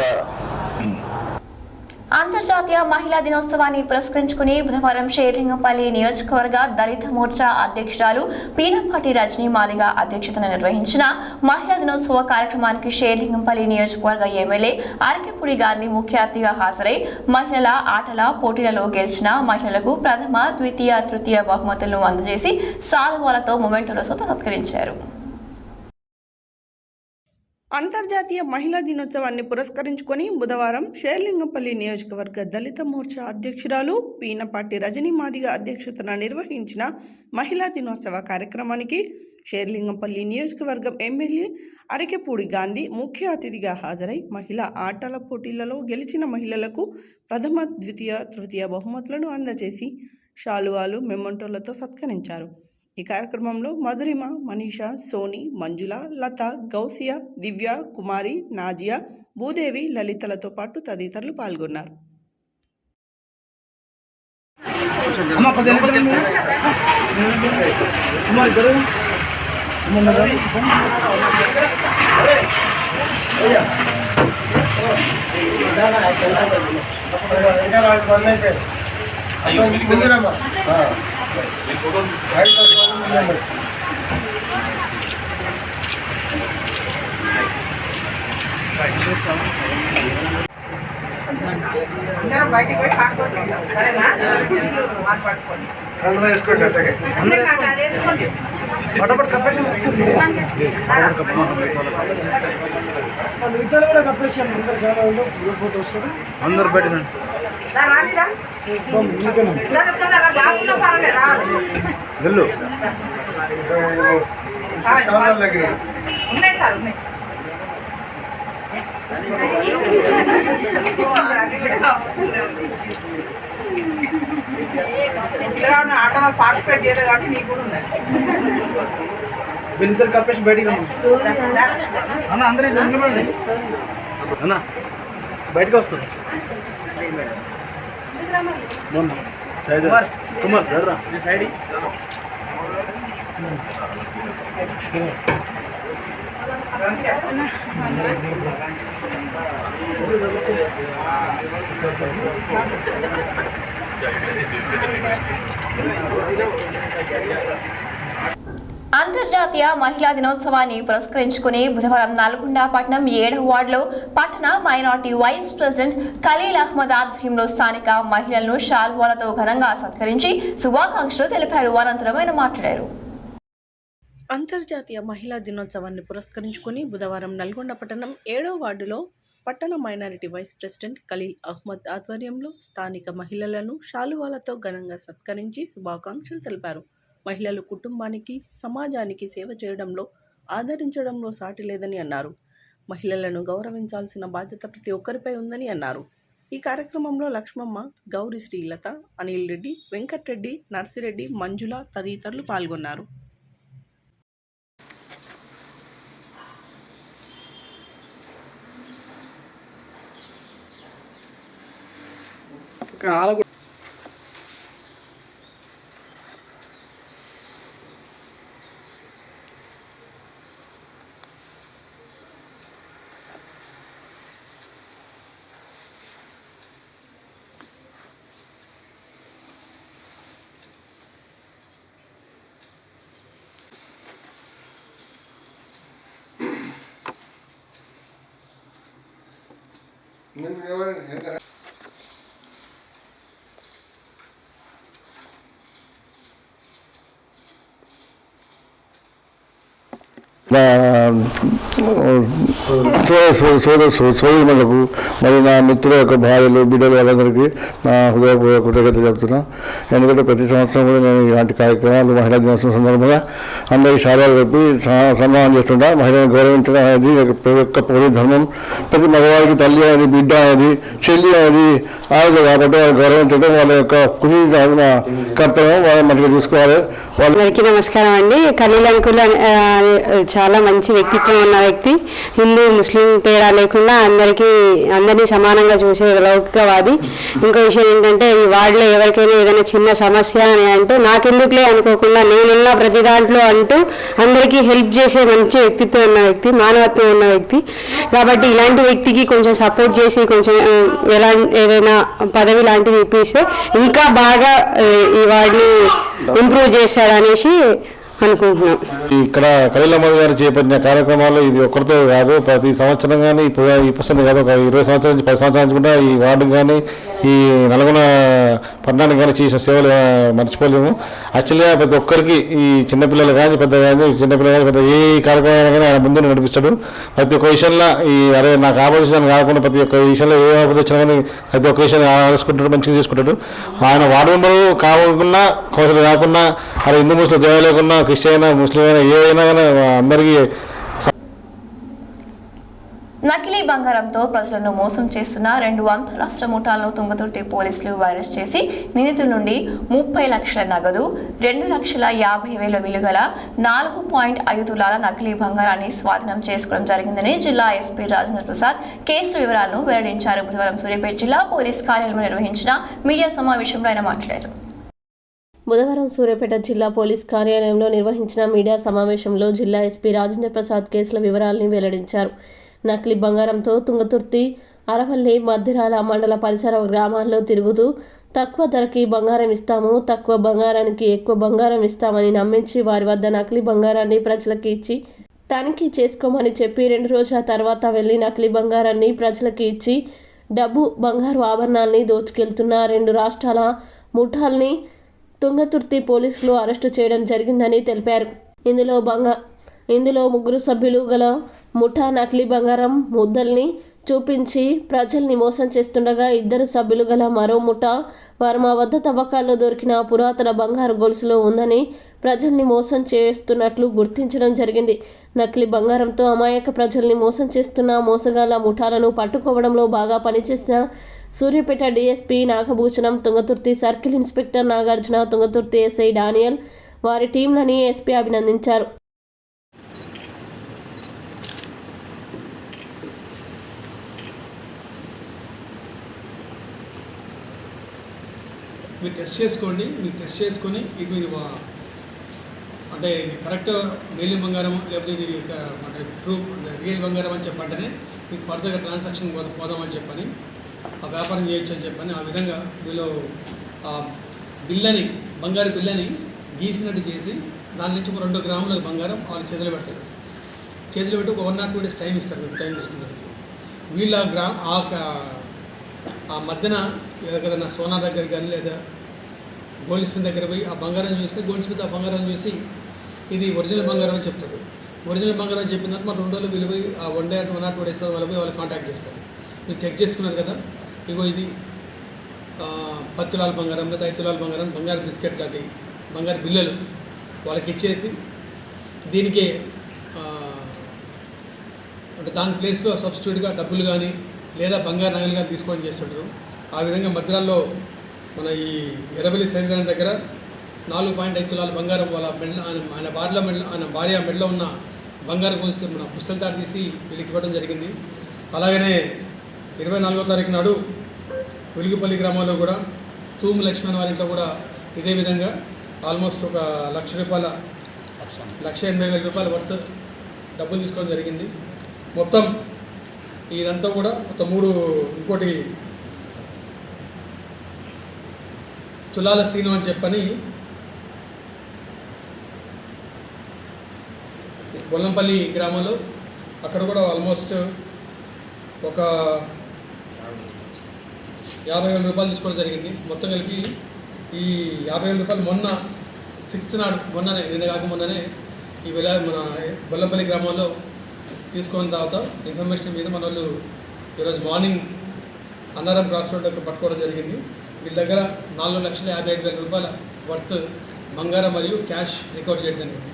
అంతర్జాతీయ మహిళా దినోత్సవాన్ని పురస్కరించుకుని బుధవారం షేర్లింగంపల్లి నియోజకవర్గ దళిత మోర్చా అధ్యక్షురాలు పీనపాటి రజనీ మాదిగ అధ్యక్షతన నిర్వహించిన మహిళా దినోత్సవ కార్యక్రమానికి షేర్లింగంపల్లి నియోజకవర్గ ఎమ్మెల్యే అరకెపూడి గారిని ముఖ్య అతిథిగా హాజరై మహిళల ఆటల పోటీలలో గెలిచిన మహిళలకు ప్రథమ, ద్వితీయ, తృతీయ బహుమతులను అందజేసి సాలువాలతో మొమెంటోలతో సత్కరించారు. అంతర్జాతీయ మహిళా దినోత్సవాన్ని పురస్కరించుకొని బుధవారం షేర్లింగంపల్లి నియోజకవర్గ దళిత మోర్చా అధ్యక్షురాలు పీనపాటి రజనీ మాదిగ అధ్యక్షతన నిర్వహించిన మహిళా దినోత్సవ కార్యక్రమానికి షేర్లింగంపల్లి నియోజకవర్గం ఎమ్మెల్యే అరకెపూడి గాంధీ ముఖ్య అతిథిగా హాజరై మహిళా ఆటల పోటీలలో గెలిచిన మహిళలకు ప్రథమ, ద్వితీయ, తృతీయ బహుమతులను అందజేసి శాలువాలు, మెమంటోలతో సత్కరించారు. ఈ కార్యక్రమంలో మధురిమ, మనీషా, సోని, మంజుల, లత, గౌసియా, దివ్య, కుమారి, నాజియా, భూదేవి, లలితలతో పాటు తదితరులు పాల్గొన్నారు. బయటికి పోయి కాకపోతే సరేనా మాట్లాడుకోండి. అందరు పెట్టిన వెళ్ళు ఉన్నాయి సార్, ఉన్నాయి. ఆటలో పార్టిసిపేట్ చేయలేదు కాబట్టి నీకు కూడా ఉన్నాయి. వీళ్ళిద్దరు కప్పేసి బయటికి అన్న అందరూ నిలబడండి అన్న బయటకు వస్తుంది కుమార్ జర్రా సైడ్ అంతర్జాతీయ మహిళా దినోత్సవాన్ని పురస్కరించుకుని బుధవారం నల్గొండ పట్టణం 7వ వార్డులో పట్టణ minority vice president Khalil Ahmed ఆధ్వర్యంలో స్థానిక మహిళలను శాల్వాలతో ఘనంగా సత్కరించి శుభాకాంక్షలు తెలిపారు. అనంతరం ఆయన మాట్లాడారు. అంతర్జాతీయ మహిళా దినోత్సవాన్ని పురస్కరించుకుని బుధవారం నల్గొండ పట్టణం 7వ వార్డులో పట్టణ minority vice president Khalil Ahmed ఆధ్వర్యంలో స్థానిక మహిళలను శాలువాలతో ఘనంగా సత్కరించి శుభాకాంక్షలు తెలిపారు. మహిళలు కుటుంబానికి, సమాజానికి సేవ చేయడంలో, ఆదరించడంలో సాటి లేదని అన్నారు. మహిళలను గౌరవించాల్సిన బాధ్యత ప్రతి ఒక్కరిపై ఉందని అన్నారు. ఈ కార్యక్రమంలో లక్ష్మమ్మ, గౌరి శ్రీలత, అనిల్ రెడ్డి, వెంకట్రెడ్డి, నర్సిరెడ్డి, మంజుల తదితరులు పాల్గొన్నారు. సోదరులకు మరియు నా మిత్రుల యొక్క భార్యలు, బిడ్డలు వాళ్ళందరికీ నా హృదయపూర్వక కృతజ్ఞత చెప్తున్నా. ఎందుకంటే ప్రతి సంవత్సరం కూడా నేను ఇలాంటి కార్యక్రమాలు మహిళా దినోత్సవం సందర్భంగా అందరికీ శాలాలు చెప్పి సన్మానం చేస్తుంటా. మహిళలను గౌరవించడం అనేది యొక్క పౌర ధర్మం. ప్రతి మగవారికి తల్లి అనేది, బిడ్డ అనేది, చెల్లి అనేది ఆడదు కాబట్టి వాళ్ళు గౌరవించడం వాళ్ళ యొక్క కృషి కర్తవ్యం. వాళ్ళని మంచిగా చూసుకోవాలి. అందరికీ నమస్కారం అండి. ఖలీల్ అంకుల్ చాలా మంచి వ్యక్తిత్వం ఉన్న వ్యక్తి. హిందూ, ముస్లిం తేడా లేకుండా అందరినీ సమానంగా చూసే లౌకికవాది. ఇంకో విషయం ఏంటంటే, ఈ వార్డులో ఎవరికైనా ఏదైనా చిన్న సమస్య అని అంటే నాకెందుకులే అనుకోకుండా నేనున్న ప్రతి దాంట్లో అంటూ అందరికీ హెల్ప్ చేసే మంచి వ్యక్తిత్వం ఉన్న వ్యక్తి, మానవత్వం ఉన్న వ్యక్తి. కాబట్టి ఇలాంటి వ్యక్తికి కొంచెం సపోర్ట్ చేసి కొంచెం ఏదైనా పదవి లాంటివి ఇప్పిస్తే ఇంకా బాగా ఈ వార్డుని ఇంప్రూవ్ చేశాడనేసి అనుకుంటున్నాం. ఇక్కడ ఖలీల్ అహ్మద్ గారు చేపట్టిన కార్యక్రమాలు ఇది ఒక్కరితో కాదు, ప్రతి సంవత్సరం కానీ ఈ పర్సెంట్ కాదు, ఒక 20 సంవత్సరాల నుంచి 10 సంవత్సరాల నుంచి కూడా ఈ వార్డుకు కానీ ఈ నల్గొండ పట్టణానికి కానీ చేసిన సేవలు మర్చిపోలేము. యాక్చువల్గా ప్రతి ఒక్కరికి ఈ చిన్నపిల్లలు కానీ పెద్ద కానీ చిన్నపిల్లలు కానీ పెద్ద ఏ కార్యక్రమాలు కానీ ఆయన ముందు నడిపిస్తాడు. ప్రతి ఒక్క విషయంలో నాకు ఆపోజిషన్ కాకుండా ప్రతి ఒక్క విషయంలో ఏ ఆపద వచ్చినా కానీ ప్రతి ఒక్క విషయాన్ని ఆలోచుకుంటాడు, మంచిగా చేసుకుంటాడు. ఆయన వార్డు మెంబరు కాకుండా కౌన్సిలర్ కాకుండా హిందూ ముస్లిం తేడా లేకుండా క్రిస్టియన్ అయినా ముస్లిం అయినా ఏదైనా కానీ అందరికీ. నకిలీ బంగారంతో ప్రజలను మోసం చేస్తున్న 2 అంతరాష్ట్ర ముఠాలను తుంగతుర్తి పోలీసులు అరెస్ట్ చేసి నిందితుల నుండి 30 లక్షల నగదు, 2,50,000 విలువగల 4.5 తులాల నకిలీ బంగారాన్ని స్వాధీనం చేసుకోవడం జరిగిందని జిల్లా ఎస్పీ రాజేంద్ర ప్రసాద్ కేసు వివరాలను వెల్లడించారు. బుధవారం సూర్యాపేట జిల్లా పోలీస్ కార్యాలయంలో నిర్వహించిన మీడియా సమావేశంలో ఆయన మాట్లాడారు. బుధవారం సూర్యాపేట జిల్లా పోలీస్ కార్యాలయంలో నిర్వహించిన మీడియా సమావేశంలో జిల్లా ఎస్పీ రాజేంద్ర ప్రసాద్ కేసుల వివరాలను వెల్లడించారు. నకిలీ బంగారంతో తుంగతుర్తి, అరవల్లి, మధ్యరాల మండల పరిసర గ్రామాల్లో తిరుగుతూ తక్కువ ధరకి బంగారం ఇస్తాము, తక్కువ బంగారానికి ఎక్కువ బంగారం ఇస్తామని నమ్మించి వారి వద్ద నకిలీ బంగారాన్ని ప్రజలకు ఇచ్చి తనిఖీ చేసుకోమని చెప్పి 2 రోజుల తర్వాత వెళ్లి నకిలీ బంగారాన్ని ప్రజలకు ఇచ్చి డబ్బు, బంగారు ఆభరణాల్ని దోచుకెళ్తున్న 2 రాష్ట్రాల ముఠాల్ని తుంగతుర్తి పోలీసులు అరెస్టు చేయడం జరిగిందని తెలిపారు. ఇందులో 3 సభ్యులు గల ముఠా నకిలీ బంగారం ముద్దల్ని చూపించి ప్రజల్ని మోసం చేస్తుండగా 2 సభ్యులు గల మరో ముఠా వారు మా వద్ద తవ్వకాల్లో దొరికిన పురాతన బంగారు గొలుసులో ఉందని ప్రజల్ని మోసం చేస్తున్నట్లు గుర్తించడం జరిగింది. నకిలీ బంగారంతో అమాయక ప్రజల్ని మోసం చేస్తున్న మోసగాళ్ల ముఠాలను పట్టుకోవడంలో బాగా పనిచేసిన Suryapet DSP Nagabhushanam, Thungathurthi circle inspector Nagarjuna, Thungathurthi SI Daniel వారి టీంలని ఎస్పీ అభినందించారు. మీరు టెస్ట్ చేసుకోండి. మీరు టెస్ట్ చేసుకొని ఇది మీరు అంటే ఇది కరెక్ట్ మేలి బంగారం లేకపోతే ఇది అంటే ట్రూ రియల్ బంగారం అని చెప్పంటేనే మీకు ఫర్దర్గా ట్రాన్సాక్షన్ పోదామని చెప్పని ఆ వ్యాపారం చేయొచ్చు అని చెప్పని ఆ విధంగా వీళ్ళు బంగారు బిల్లని గీసినట్టు చేసి దాని నుంచి ఒక 2 గ్రాముల బంగారం వాళ్ళు చేతిలో పెడతారు. చేతిలో పెట్టి ఒక 1 or 2 days టైం ఇస్తారు. మీకు టైం తీసుకున్నదానికి వీళ్ళ ఆ మధ్యన ఏదైనా సోనా దగ్గర కానీ లేదా గోల్డ్ స్మిత్ దగ్గర పోయి ఆ బంగారం చూస్తే గోల్డ్ స్మిత్ ఆ బంగారం చూసి ఇది ఒరిజినల్ బంగారం అని చెప్తాడు. ఒరిజినల్ బంగారం అని చెప్పిన తర్వాత మరి 2 రోజులు వెళ్ళిపోయి ఆ 1 or 2 days వాళ్ళ పోయి వాళ్ళు కాంటాక్ట్ చేస్తారు. మీరు చెక్ చేసుకున్నారు కదా, ఇగో ఇది 10 తులాల బంగారం లేదా 5 తులాల బంగారం, బంగారు బిస్కెట్ లాంటి బంగారు బిల్లలు వాళ్ళకి ఇచ్చేసి దీనికి అంటే దాని ప్లేస్లో సబ్స్టిట్యూట్గా డబ్బులు కానీ లేదా బంగారు నగలు కానీ తీసుకోవడం చేస్తుంటారు. ఆ విధంగా మధ్యలో మన ఈ ఎర్రబెల్లి శరీరం దగ్గర 4.5 తులాల బంగారం వాళ్ళ ఆయన భార్య మెడలో ఉన్న బంగారం కోసి మన పుస్తల తాడు తీసి వీళ్ళకి ఇవ్వడం జరిగింది. అలాగనే 24వ తారీఖు నాడు వెలుగుపల్లి గ్రామంలో కూడా తూము లక్ష్మణ్ వారి ఇంట్లో కూడా ఇదే విధంగా ఆల్మోస్ట్ ఒక ₹1,00,000 1,80,000 వర్త్ డబ్బులు తీసుకోవడం జరిగింది. మొత్తం ఇదంతా కూడా మొత్తం 3 ఇంకోటి తులాల సీను అని చెప్పని గొల్లంపల్లి గ్రామంలో అక్కడ కూడా ఆల్మోస్ట్ ఒక ₹50,000 తీసుకోవడం జరిగింది. మొత్తం కలిపి ఈ ₹50,000 మొన్న 6th నాడు నిన్న కాక మొన్ననే ఈ మన గొల్లంపల్లి గ్రామంలో తీసుకొని తర్వాత ఇన్ఫర్మేషన్ మీద మన వాళ్ళు ఈరోజు మార్నింగ్ అన్నారం క్రాస్ రోడ్ పట్టుకోవడం జరిగింది. వీళ్ళ దగ్గర ₹4,55,000 వర్త్ బంగారం మరియు క్యాష్ రికవర్ చేయడం జరిగింది.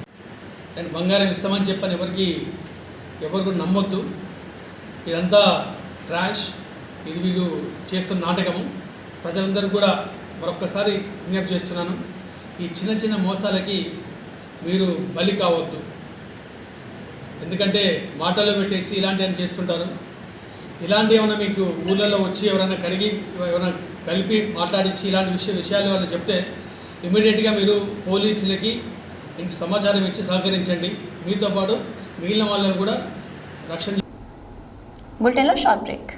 అండ్ బంగారం ఇస్తామని చెప్పని ఎవరు కూడా నమ్మొద్దు. ఇదంతా ట్రాష్. ఇది వీళ్ళు చేస్తున్న నాటకము. ప్రజలందరూ కూడా మరొక్కసారి విజ్ఞప్తి చేస్తున్నాను, ఈ చిన్న మోసాలకి మీరు బలి కావద్దు. ఎందుకంటే మాటల్లో పెట్టేసి ఇలాంటివన్నీ చేస్తుంటారు. ఇలాంటి ఏమైనా మీకు ఊళ్ళలో వచ్చి ఎవరైనా ఎవరైనా కలిపి మాట్లాడించి ఇలాంటి విషయాలు ఏమైనా చెప్తే ఇమీడియట్గా మీరు పోలీసులకి సమాచారం ఇచ్చి సహకరించండి. మీతో పాటు మిగిలిన వాళ్ళని కూడా రక్షణ. బులెటిన్లో short break.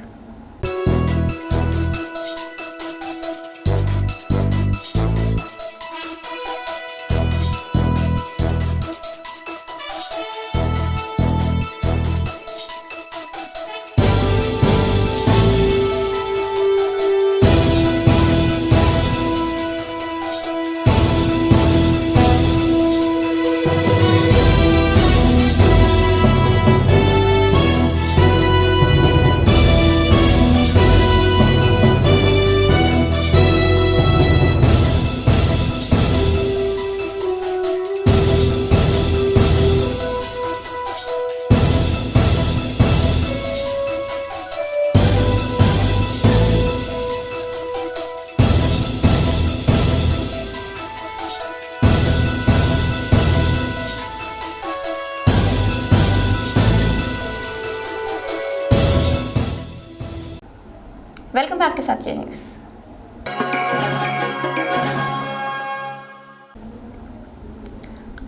Welcome back to Satya news.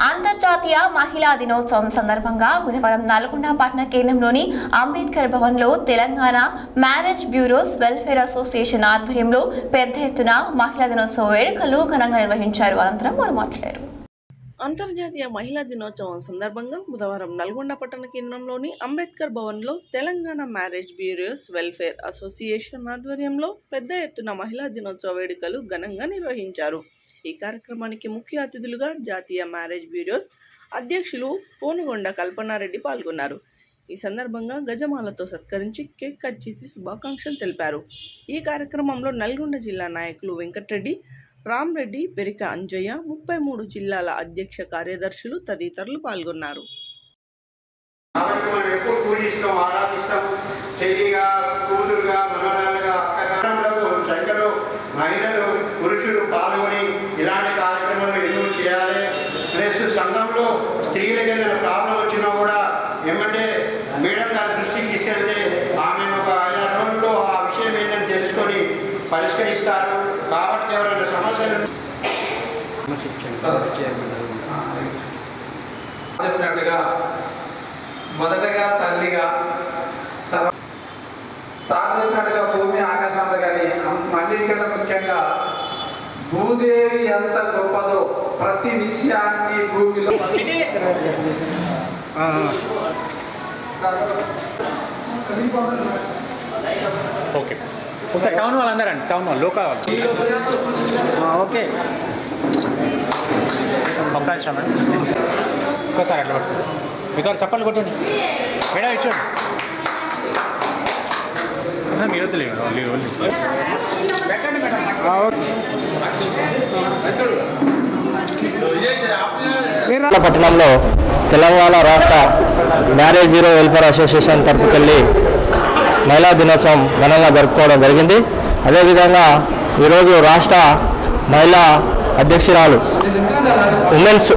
అంతర్జాతీయ మహిళా దినోత్సవం సందర్భంగా బుధవారం నల్గొండ పట్టణ కేంద్రంలోని అంబేద్కర్ భవన్లో Telangana marriage bureaus welfare association ఆధ్వర్యంలో పెద్ద ఎత్తున మహిళా దినోత్సవ వేడుకలు ఘనంగా నిర్వహించారు. అనంతరం వారు మాట్లాడారు. అంతర్జాతీయ మహిళా దినోత్సవం సందర్భంగా బుధవారం నల్గొండ పట్టణ కేంద్రంలోని అంబేద్కర్ భవన్లో Telangana marriage bureaus welfare association ఆధ్వర్యంలో పెద్ద ఎత్తున మహిళా దినోత్సవ వేడుకలు ఘనంగా నిర్వహించారు. ఈ కార్యక్రమానికి ముఖ్య అతిథులుగా జాతీయ మ్యారేజ్ బ్యూరోస్ అధ్యక్షులు పూనుగొండ కల్పనారెడ్డి పాల్గొన్నారు. ఈ సందర్భంగా గజమాలతో సత్కరించి కేక్ కట్ చేసి శుభాకాంక్షలు తెలిపారు. ఈ కార్యక్రమంలో నల్గొండ జిల్లా నాయకులు వెంకటరెడ్డి, రామ్రెడ్డి, పెరిక అంజయ్య, 33 జిల్లాల అధ్యక్ష కార్యదర్శులు తదితరులు పాల్గొన్నారు. మహిళలు పురుషులు పాల్గొని ఇలాంటి కార్యక్రమాలు ఎన్నో చేయాలి. ప్లస్ సంఘంలో స్త్రీలకు ఏదైనా ప్రాబ్లం వచ్చినా కూడా ఏమంటే మేడం గారి దృష్టికి తీసుకెళ్తే ఆమె ఒక 5 రోజుల్లో ఆ విషయం ఏంటని తెలుసుకొని పరిష్కరిస్తారు. కాబట్టి వాళ్ళకి ఎవరైనా సమస్యలు చెప్పినట్టుగా మొదటగా తల్లిగా, సార్ చెప్పినట్టుగా భూమి ఆకాశంలో కానీ అన్నిటికంటే ముఖ్యంగా భూదేవి ఎంత గొప్పదో ప్రతి విషయాన్ని భూమిలో ఓకే ఒకసారి టౌన్ వాళ్ళందరూ అండి, టౌన్ వాళ్ళు లోకల్ వాళ్ళు. ఓకే ఒక్క నిమిషం అండి, ఒక్కసారి అట్లా పడుతుంది. మీకు చప్పట్లు కొట్టండి మేడం, ఇచ్చోండి మీరు వద్దులేదు. పట్టణంలో తెలంగాణ రాష్ట్ర మ్యారేజ్ బ్యూరో వెల్ఫేర్ అసోసియేషన్ తరపుకెళ్ళి మహిళా దినోత్సవం ఘనంగా జరుపుకోవడం జరిగింది. అదేవిధంగా ఈరోజు రాష్ట్ర మహిళా అధ్యక్షురాలు, ఉమెన్స్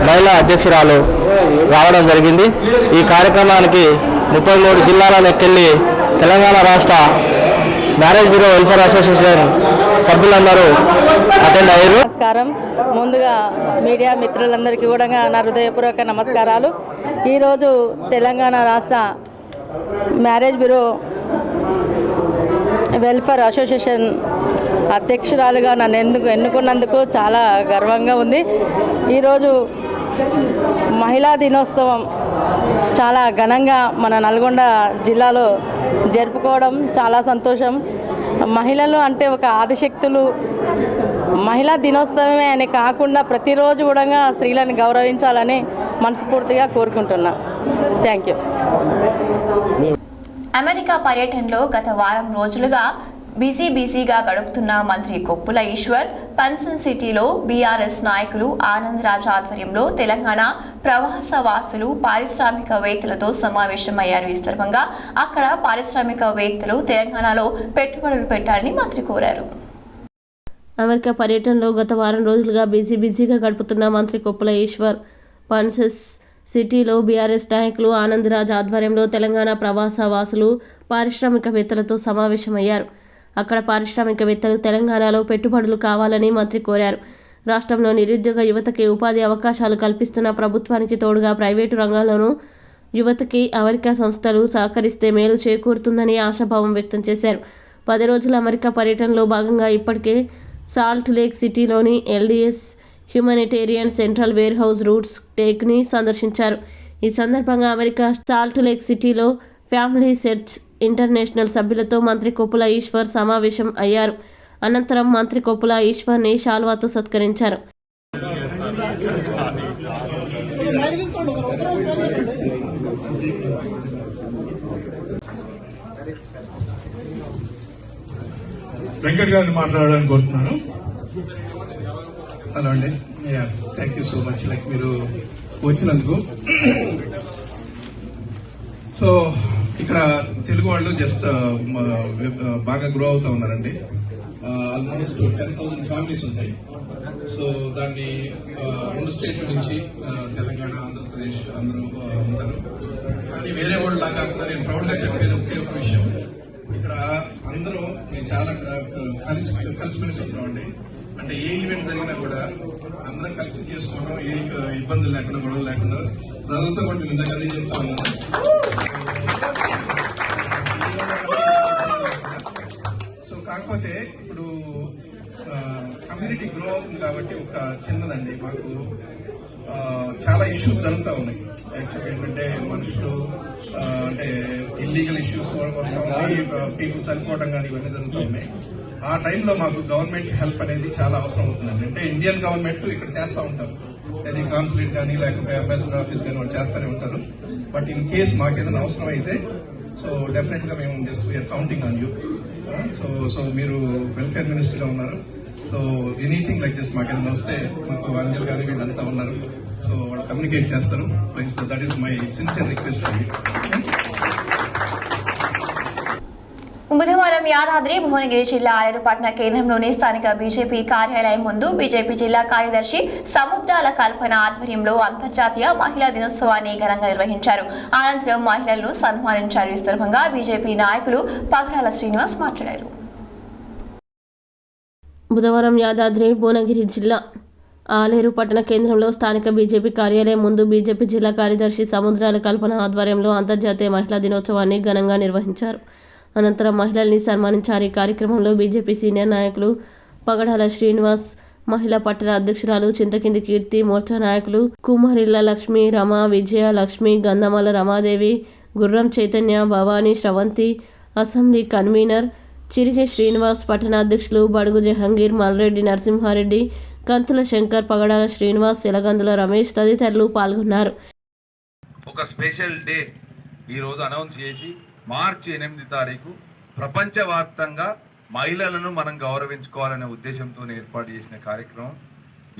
మహిళా అధ్యక్షురాలు రావడం జరిగింది. ఈ కార్యక్రమానికి 33 జిల్లాలకెళ్ళి తెలంగాణ రాష్ట్ర మ్యారేజ్ బ్యూరో వెల్ఫేర్ అసోసియేషన్ సభ్యులందరూ అటెండ్ అయ్యారు. నమస్కారం. ముందుగా మీడియా మిత్రులందరికీ కూడా నా హృదయపూర్వక నమస్కారాలు. ఈరోజు తెలంగాణ రాష్ట్ర మ్యారేజ్ బ్యూరో వెల్ఫేర్ అసోసియేషన్ అధ్యక్షురాలుగా నన్ను ఎన్నుకున్నందుకు చాలా గర్వంగా ఉంది. ఈరోజు మహిళా దినోత్సవం చాలా ఘనంగా మన నల్గొండ జిల్లాలో జరుపుకోవడం చాలా సంతోషం. మహిళలు అంటే ఒక ఆదిశక్తులు. మహిళా దినోత్సవమే అని కాకుండా ప్రతిరోజు కూడా స్త్రీలను గౌరవించాలని మనస్ఫూర్తిగా కోరుకుంటున్నా. Thank you. అమెరికా పర్యటనలో గత వారం రోజులుగా బిజీగా గడుపుతున్న మంత్రి కొప్పుల ఈశ్వర్ పన్సన్ సిటీలో బీఆర్ఎస్ నాయకులు ఆనంద్ రాజ్ ఆధ్వర్యంలో తెలంగాణ ప్రవాసవాసులు పారిశ్రామికవేత్తలతో సమావేశమయ్యారు. ఈ సందర్భంగా అక్కడ పారిశ్రామికవేత్తలు తెలంగాణలో పెట్టుబడులు పెట్టాలని మంత్రి కోరారు. అమెరికా పర్యటనలో గత వారం రోజులుగా బిజీగా గడుపుతున్న మంత్రి కొప్పుల ఈశ్వర్ పన్సస్ సిటీలో బీఆర్ఎస్ నాయకులు ఆనంద్ రాజ్ ఆధ్వర్యంలో తెలంగాణ ప్రవాసవాసులు పారిశ్రామికవేత్తలతో సమావేశమయ్యారు. అక్కడ పారిశ్రామికవేత్తలు తెలంగాణలో పెట్టుబడులు కావాలని మంత్రి కోరారు. రాష్ట్రంలో నిరుద్యోగ యువతకి ఉపాధి అవకాశాలు కల్పిస్తున్న ప్రభుత్వానికి తోడుగా ప్రైవేటు రంగంలోనూ యువతకి అమెరికా సంస్థలు సహకరిస్తే మేలు చేకూరుతుందని ఆశాభావం వ్యక్తం చేశారు. 10 రోజుల అమెరికా పర్యటనలో భాగంగా ఇప్పటికే సాల్ట్ లేక్ సిటీలోని LDS humanitarian central warehouse roots టేక్ని సందర్శించారు. ఈ సందర్భంగా అమెరికా సాల్ట్ లేక్ సిటీలో ఫ్యామిలీ సెర్చ్ ఇంటర్నేషనల్ సభ్యులతో మంత్రి కొప్పుల ఈశ్వర్ సమావేశం అయ్యారు. అనంతరం మంత్రి కొప్పుల ఈశ్వర్ని శాల్వాతో సత్కరించారు. వెంకట్ గారిని మాట్లాడడానికి కోరుతున్నాను. హలో అండి, థ్యాంక్ యూ సో మచ్ మీరు వచ్చినందుకు. సో ఇక్కడ తెలుగు వాళ్ళు జస్ట్ బాగా గ్రో అవుతా ఉన్నారండి. ఆల్మోస్ట్ 10,000 ఫ్యామిలీస్ ఉంటాయి. సో దాన్ని 2 స్టేట్ల నుంచి తెలంగాణ, ఆంధ్రప్రదేశ్ అందరూ ఉంటారు. కానీ వేరే వాళ్ళు లాగా కాకుండా నేను ప్రౌడ్గా చెప్పేది ఒకే ఒక విషయం, ఇక్కడ అందరూ మేము చాలా కలిసిమెలిసి ఉంటామండి. అంటే ఏ ఈవెంట్ జరిగినా కూడా అందరం కలిసి చేసుకోవడం, ఏ ఇబ్బందులు లేకుండా, గొడవలు లేకుండా. ప్రజలతో కూడా మేము ఇందాక అదే చెప్తా ఉన్నాను. సో కాకపోతే ఇప్పుడు కమ్యూనిటీ గ్రో అవుతుంది కాబట్టి ఒక చిన్నదండి, మాకు చాలా ఇష్యూస్ జరుగుతూ ఉన్నాయి. యాక్చువల్గా ఏంటంటే మనుషులు అంటే ఇల్లీగల్ ఇష్యూస్ వస్తూ ఉన్నాయి, పీపుల్ చనిపోవడం కానీ ఇవన్నీ జరుగుతూ ఉన్నాయి. ఆ టైంలో మాకు గవర్నమెంట్ హెల్ప్ అనేది చాలా అవసరం అవుతుందండి. అంటే ఇండియన్ గవర్నమెంట్ ఇక్కడ చేస్తూ ఉంటారు, అది కాన్సులేట్ కానీ లేకపోతే అంబాసిడర్ ఆఫీస్ కానీ వాళ్ళు చేస్తూనే ఉంటారు. బట్ ఇన్ కేస్ మాకు ఏదైనా అవసరం అయితే సో డెఫినెట్ గా మేము just we are counting on you. So మీరు వెల్ఫేర్ మినిస్టర్ గా ఉన్నారు. సో ఎనీథింగ్ లైక్ దిస్ మాకు ఏదైనా వస్తే మాకు అంజల్ గారు వీళ్ళంతా ఉన్నారు. సో వాళ్ళు కమ్యూనికేట్ చేస్తారు. Like so that is my sincere request to you. బుధవారం యాదాద్రి భువనగిరి జిల్లా ఆలేరుపట్న కేంద్రంలోని స్థానిక బీజేపీ కార్యాలయం ముందు బీజేపీ జిల్లా కార్యదర్శి సముద్రాల కల్పన ఆధ్వర్యంలో అంతర్జాతీయ మహిళా దినోత్సవాన్ని ఘనంగా నిర్వహించారు. అనంతరం మహిళలను సన్మానించారు. ఈ సందర్భంగా బీజేపీ నాయకులు పగడాల శ్రీనివాస్ మాట్లాడారు. బుధవారం యాదాద్రి భువనగిరి జిల్లా ఆలేరు పట్టణ కేంద్రంలో స్థానిక బీజేపీ కార్యాలయం ముందు బీజేపీ జిల్లా కార్యదర్శి సముద్రాల కల్పన ఆధ్వర్యంలో అంతర్జాతీయ మహిళా దినోత్సవాన్ని ఘనంగా నిర్వహించారు. అనంతరం మహిళల్ని సన్మానించారు. ఈ కార్యక్రమంలో బీజేపీ సీనియర్ నాయకులు పగడాల శ్రీనివాస్, మహిళా పట్టణ అధ్యక్షురాలు చింతకింది కీర్తి, మోర్చా నాయకులు కుమారిల్ల లక్ష్మి, రమ, విజయ లక్ష్మి, గంధమల రమాదేవి, గుర్రం చైతన్య, భవానీ, శ్రవంతి, అసెంబ్లీ కన్వీనర్ చిరిగే శ్రీనివాస్, పట్టణ అధ్యక్షులు బడుగు జహంగీర్, మల్రెడ్డి నరసింహారెడ్డి, కంతుల శంకర్, పగడాల శ్రీనివాస్, ఎలగందుల రమేష్ తదితరులు పాల్గొన్నారు. ఒక స్పెషల్ డే ఈరోజు అనౌన్స్ చేసి మార్చి 8 తారీఖు ప్రపంచవ్యాప్తంగా మహిళలను మనం గౌరవించుకోవాలనే ఉద్దేశంతో ఏర్పాటు చేసిన కార్యక్రమం.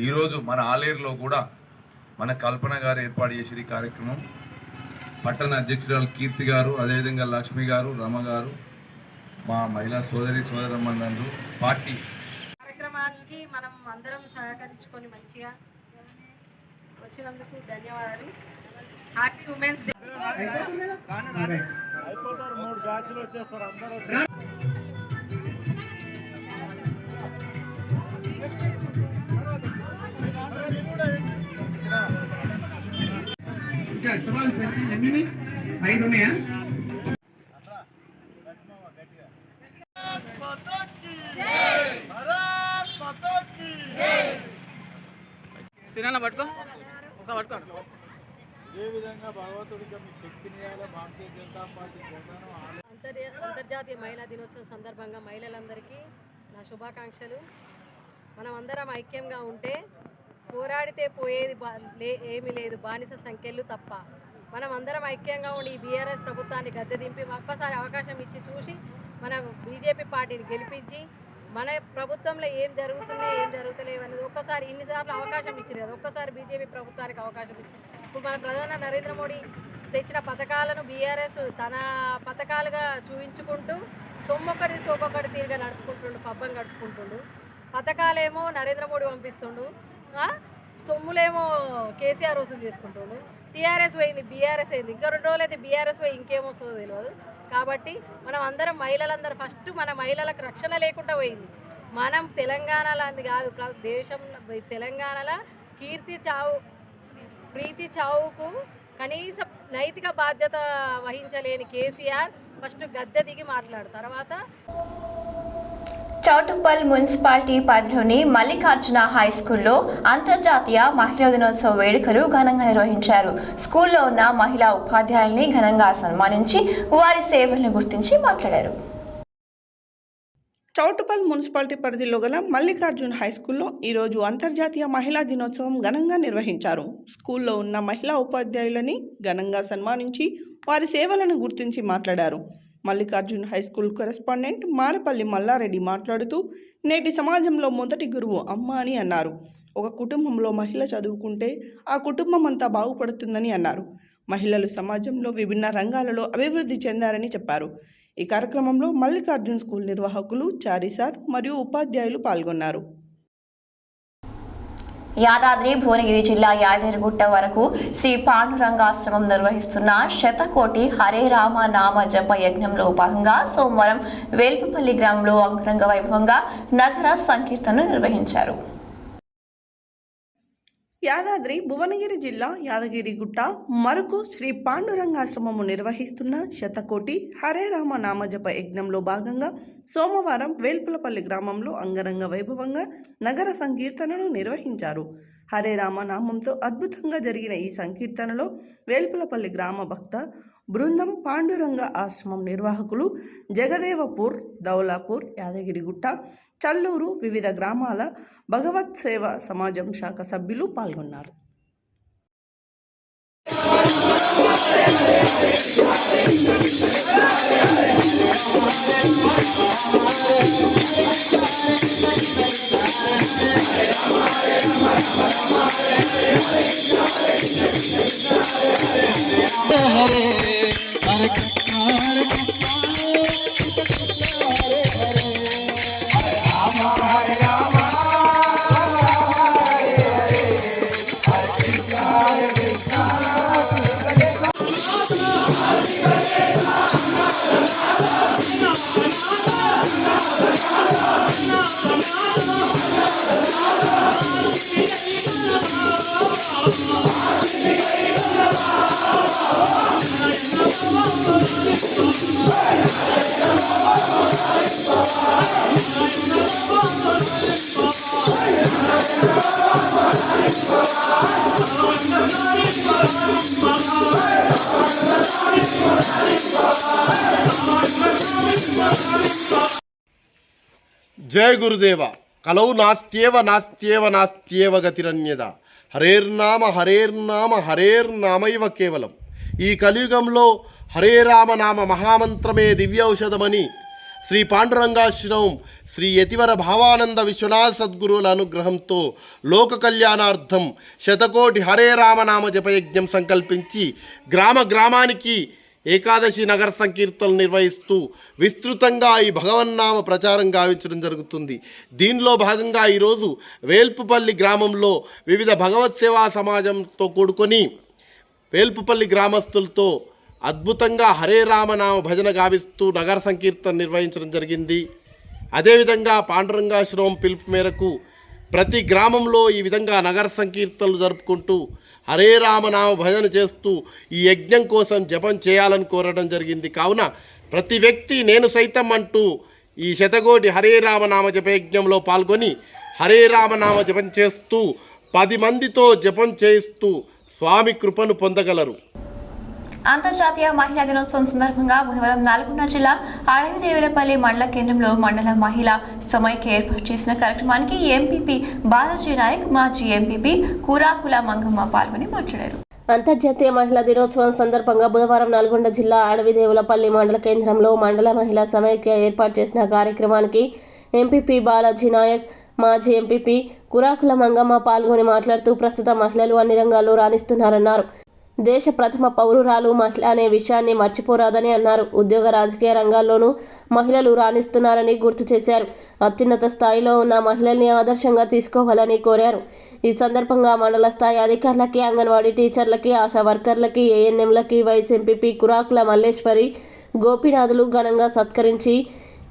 ఈరోజు మన ఆలేరులో కూడా మన కల్పన గారు ఏర్పాటు చేసిన ఈ కార్యక్రమం పట్టణ అధ్యక్షురాలు కీర్తి గారు, అదేవిధంగా లక్ష్మి గారు, రమ గారు, మా మహిళా సోదరమ్మలు పార్టీ కార్యక్రమానికి మనం అందరం సహకరించుకొని మంచిగా వచ్చినందుకు ధన్యవాదాలు. Happy women's day. ఇంకా అట్టవాలి సార్, ఎన్ని 5 ఉన్నాయా? సినిమా పట్టుకో ఒకసారి పట్టుకో. ఏ విధంగా భగవంతుడికి మీ శక్తిని భారతీయ జనతా పార్టీ అంతర్జాతీయ మహిళా దినోత్సవం సందర్భంగా మహిళలందరికీ నా శుభాకాంక్షలు. మనం అందరం ఐక్యంగా ఉంటే పోరాడితే పోయేది ఏమీ లేదు, బానిస సంఖ్యలు తప్ప. మనం అందరం ఐక్యంగా ఉండి ఈ బీఆర్ఎస్ ప్రభుత్వాన్ని గద్దె దింపి ఒక్కసారి అవకాశం ఇచ్చి చూసి మన బీజేపీ పార్టీని గెలిపించి మన ప్రభుత్వంలో ఏం జరుగుతున్నాయి ఏం జరుగుతలేవు అనేది ఒక్కసారి ఇన్నిసార్లు అవకాశం ఇచ్చారు కదా, ఒక్కసారి బీజేపీ ప్రభుత్వానికి అవకాశం ఇచ్చింది. ఇప్పుడు మన ప్రధాని నరేంద్ర మోడీ తెచ్చిన పథకాలను బీఆర్ఎస్ తన పథకాలుగా చూపించుకుంటూ సొమ్మొక్కటి తీరుగా నడుపుకుంటుండు, పబ్బం గడుపుకుంటుండు. పథకాలేమో నరేంద్ర మోడీ పంపిస్తుండు, సొమ్ములేమో కేసీఆర్ వసూలు చేసుకుంటుండు. టీఆర్ఎస్ పోయింది, బీఆర్ఎస్ అయింది. ఇంకా 2 రోజులు అయితే బీఆర్ఎస్ పోయి ఇంకేమొస్తుందో తెలియదు. కాబట్టి మనం అందరం మహిళలందరూ ఫస్ట్ మన మహిళలకు రక్షణ లేకుండా పోయింది. మనం తెలంగాణలో అది కాదు, దేశంలో తెలంగాణలో ప్రీతి చావుకు కనీస నైతిక బాధ్యత వహించలేని కేసీఆర్ ఫస్ట్ గద్దె దిగి మాట్లాడు. తర్వాత చౌటుప్పల్ మున్సిపాలిటీ పరిధిలోని మల్లికార్జున హై స్కూల్లో అంతర్జాతీయ మహిళా దినోత్సవ వేడుకలు ఘనంగా నిర్వహించారు. స్కూల్లో ఉన్న మహిళా ఉపాధ్యాయుల్ని ఘనంగా సన్మానించి వారి సేవలను గుర్తించి మాట్లాడారు. చౌటుప్పల్ మున్సిపాలిటీ పరిధిలో గల మల్లికార్జున్ హై స్కూల్లో ఈరోజు అంతర్జాతీయ మహిళా దినోత్సవం ఘనంగా నిర్వహించారు. స్కూల్లో ఉన్న మహిళా ఉపాధ్యాయులని ఘనంగా సన్మానించి వారి సేవలను గుర్తించి మాట్లాడారు. Mallikarjun high school correspondent Marapalli Mallareddy మాట్లాడుతూ నేటి సమాజంలో మొదటి గురువు అమ్మ అని అన్నారు. ఒక కుటుంబంలో మహిళ చదువుకుంటే ఆ కుటుంబం అంతా బాగుపడుతుందని అన్నారు. మహిళలు సమాజంలో విభిన్న రంగాలలో అభివృద్ధి చెందారని చెప్పారు. ఈ కార్యక్రమంలో మల్లికార్జున్ స్కూల్ నిర్వాహకులు చారిసార్ మరియు ఉపాధ్యాయులు పాల్గొన్నారు. యాదాద్రి భువనగిరి జిల్లా యాదగిరిగుట్ట వరకు శ్రీ పాండురంగాశ్రమం నిర్వహిస్తున్న శతకోటి హరే రామ నామ జప యజ్ఞంలో భాగంగా సోమవారం వేల్పపల్లి గ్రామంలో అంగరంగ వైభవంగా నగర సంకీర్తన నిర్వహించారు. యాదాద్రి భువనగిరి జిల్లా యాదగిరిగుట్ట మరకు శ్రీ పాండురంగాశ్రమము నిర్వహిస్తున్న శతకోటి హరే రామ నామజప యజ్ఞంలో భాగంగా సోమవారం వేల్పులపల్లి గ్రామంలో అంగరంగ వైభవంగా నగర సంకీర్తనను నిర్వహించారు. హరే రామ నామంతో అద్భుతంగా జరిగిన ఈ సంకీర్తనలో వేల్పులపల్లి గ్రామ భక్త బృందం, పాండురంగ ఆశ్రమం నిర్వాహకులు, జగదేవపూర్, దౌలాపూర్, యాదగిరిగుట్ట, చల్లూరు, వివిధ గ్రామాల భగవత్ సేవ సమాజం శాఖ సభ్యులు పాల్గొన్నారు. జయ గురుదేవ కలౌ నాస్త్యేవ నాస్త్యేవ నాస్త్యేవ గతిరన్యద హరేర్నామ హరేర్నామ హరేర్నామైవ కేవలం. ఈ కలియుగంలో హరే రామనామ మహామంత్రమే దివ్యౌషధమని శ్రీ పాండురంగాశ్రమం శ్రీ యతివర భావానంద విశ్వనాథ సద్గురువుల అనుగ్రహంతో లోక కళ్యాణార్థం శతకోటి హరే రామనామ జపయజ్ఞం సంకల్పించి గ్రామానికి ఏకాదశి నగర సంకీర్తనలు నిర్వహిస్తూ విస్తృతంగా ఈ భగవన్నామ ప్రచారం గావించడం జరుగుతుంది. దీనిలో భాగంగా ఈరోజు వేల్పుపల్లి గ్రామంలో వివిధ భగవత్ సేవా సమాజంతో కూడుకొని వేల్పుపల్లి గ్రామస్తులతో అద్భుతంగా హరే రామనామ భజన గావిస్తూ నగర సంకీర్తన నిర్వహించడం జరిగింది. అదేవిధంగా పాండురంగాశ్రమం పిలుపు మేరకు ప్రతి గ్రామంలో ఈ విధంగా నగర సంకీర్తనలు జరుపుకుంటూ హరే రామనామ భజన చేస్తూ ఈ యజ్ఞం కోసం జపం చేయాలని కోరడం జరిగింది. కావున ప్రతి వ్యక్తి నేను సైతం అంటూ ఈ శతకోటి హరే రామనామ జపయజ్ఞంలో పాల్గొని హరే రామనామ జపం చేస్తూ 10 మందితో జపం చేయిస్తూ స్వామి కృపను పొందగలరు. అంతర్జాతీయ మహిళా దినోత్సవం సందర్భంగా బుధవారం నల్గొండ జిల్లా అడవిదేవులపల్లి మండల కేంద్రంలో మండల మహిళా సమైక్య ఏర్పాటు చేసిన కార్యక్రమానికి ఎంపీపీ బాలాజీ నాయక్, మాజీ ఎంపీపీ కూరాకుల మంగమ్మ పాల్గొని మాట్లాడారు. అంతర్జాతీయ మహిళా దినోత్సవం సందర్భంగా బుధవారం నల్గొండ జిల్లా అడవిదేవులపల్లి మండల కేంద్రంలో మండల మహిళా సమైక్య ఏర్పాటు చేసిన కార్యక్రమానికి ఎంపీపీ బాలాజీ నాయక్, మాజీ ఎంపీపీ కూరాకుల మంగమ్మ పాల్గొని మాట్లాడుతూ ప్రస్తుత మహిళలు అన్ని రంగాల్లో రాణిస్తున్నారన్నారు. దేశ ప్రథమ పౌరురాలు మహిళ అనే విషయాన్ని మర్చిపోరాదని అన్నారు. ఉద్యోగ రాజకీయ రంగాల్లోనూ మహిళలు రాణిస్తున్నారని గుర్తు చేశారు. అత్యున్నత స్థాయిలో ఉన్న మహిళల్ని ఆదర్శంగా తీసుకోవాలని కోరారు. ఈ సందర్భంగా మండల స్థాయి అధికారులకి, అంగన్వాడీ టీచర్లకి, ఆశా వర్కర్లకి, ఏఎన్ఎంలకి వైస్ ఎంపీపీ కురాకుల మల్లేశ్వరి, గోపీనాథులు ఘనంగా సత్కరించి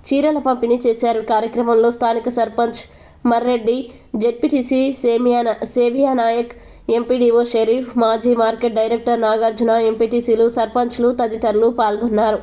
చీరల పంపిణీ చేశారు. కార్యక్రమంలో స్థానిక సర్పంచ్ మర్రెడ్డి, జెడ్పీటీసీ సేవియా నాయక్, ఎంపీడీఓ షరీఫ్, మాజీ మార్కెట్ డైరెక్టర్ నాగార్జున, ఎంపీటీసీలు, సర్పంచ్లు తదితరులు పాల్గొన్నారు.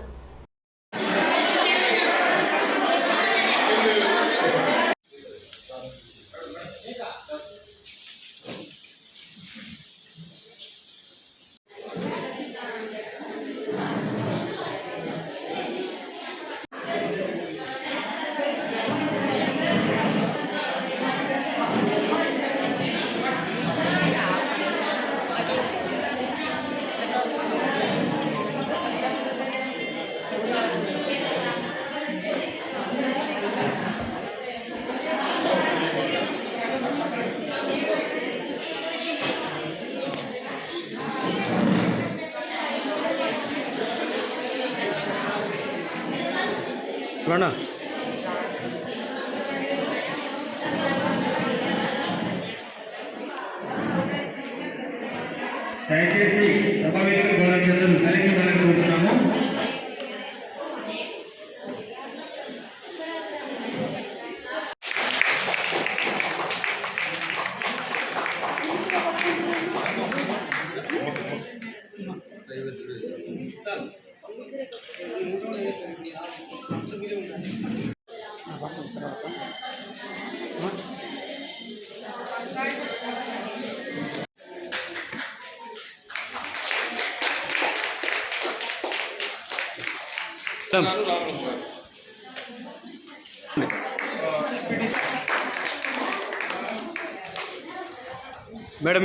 దయచేసి సభ వేదిక గౌరవించడం సరిగ్గా కోరుతున్నాము. మేడం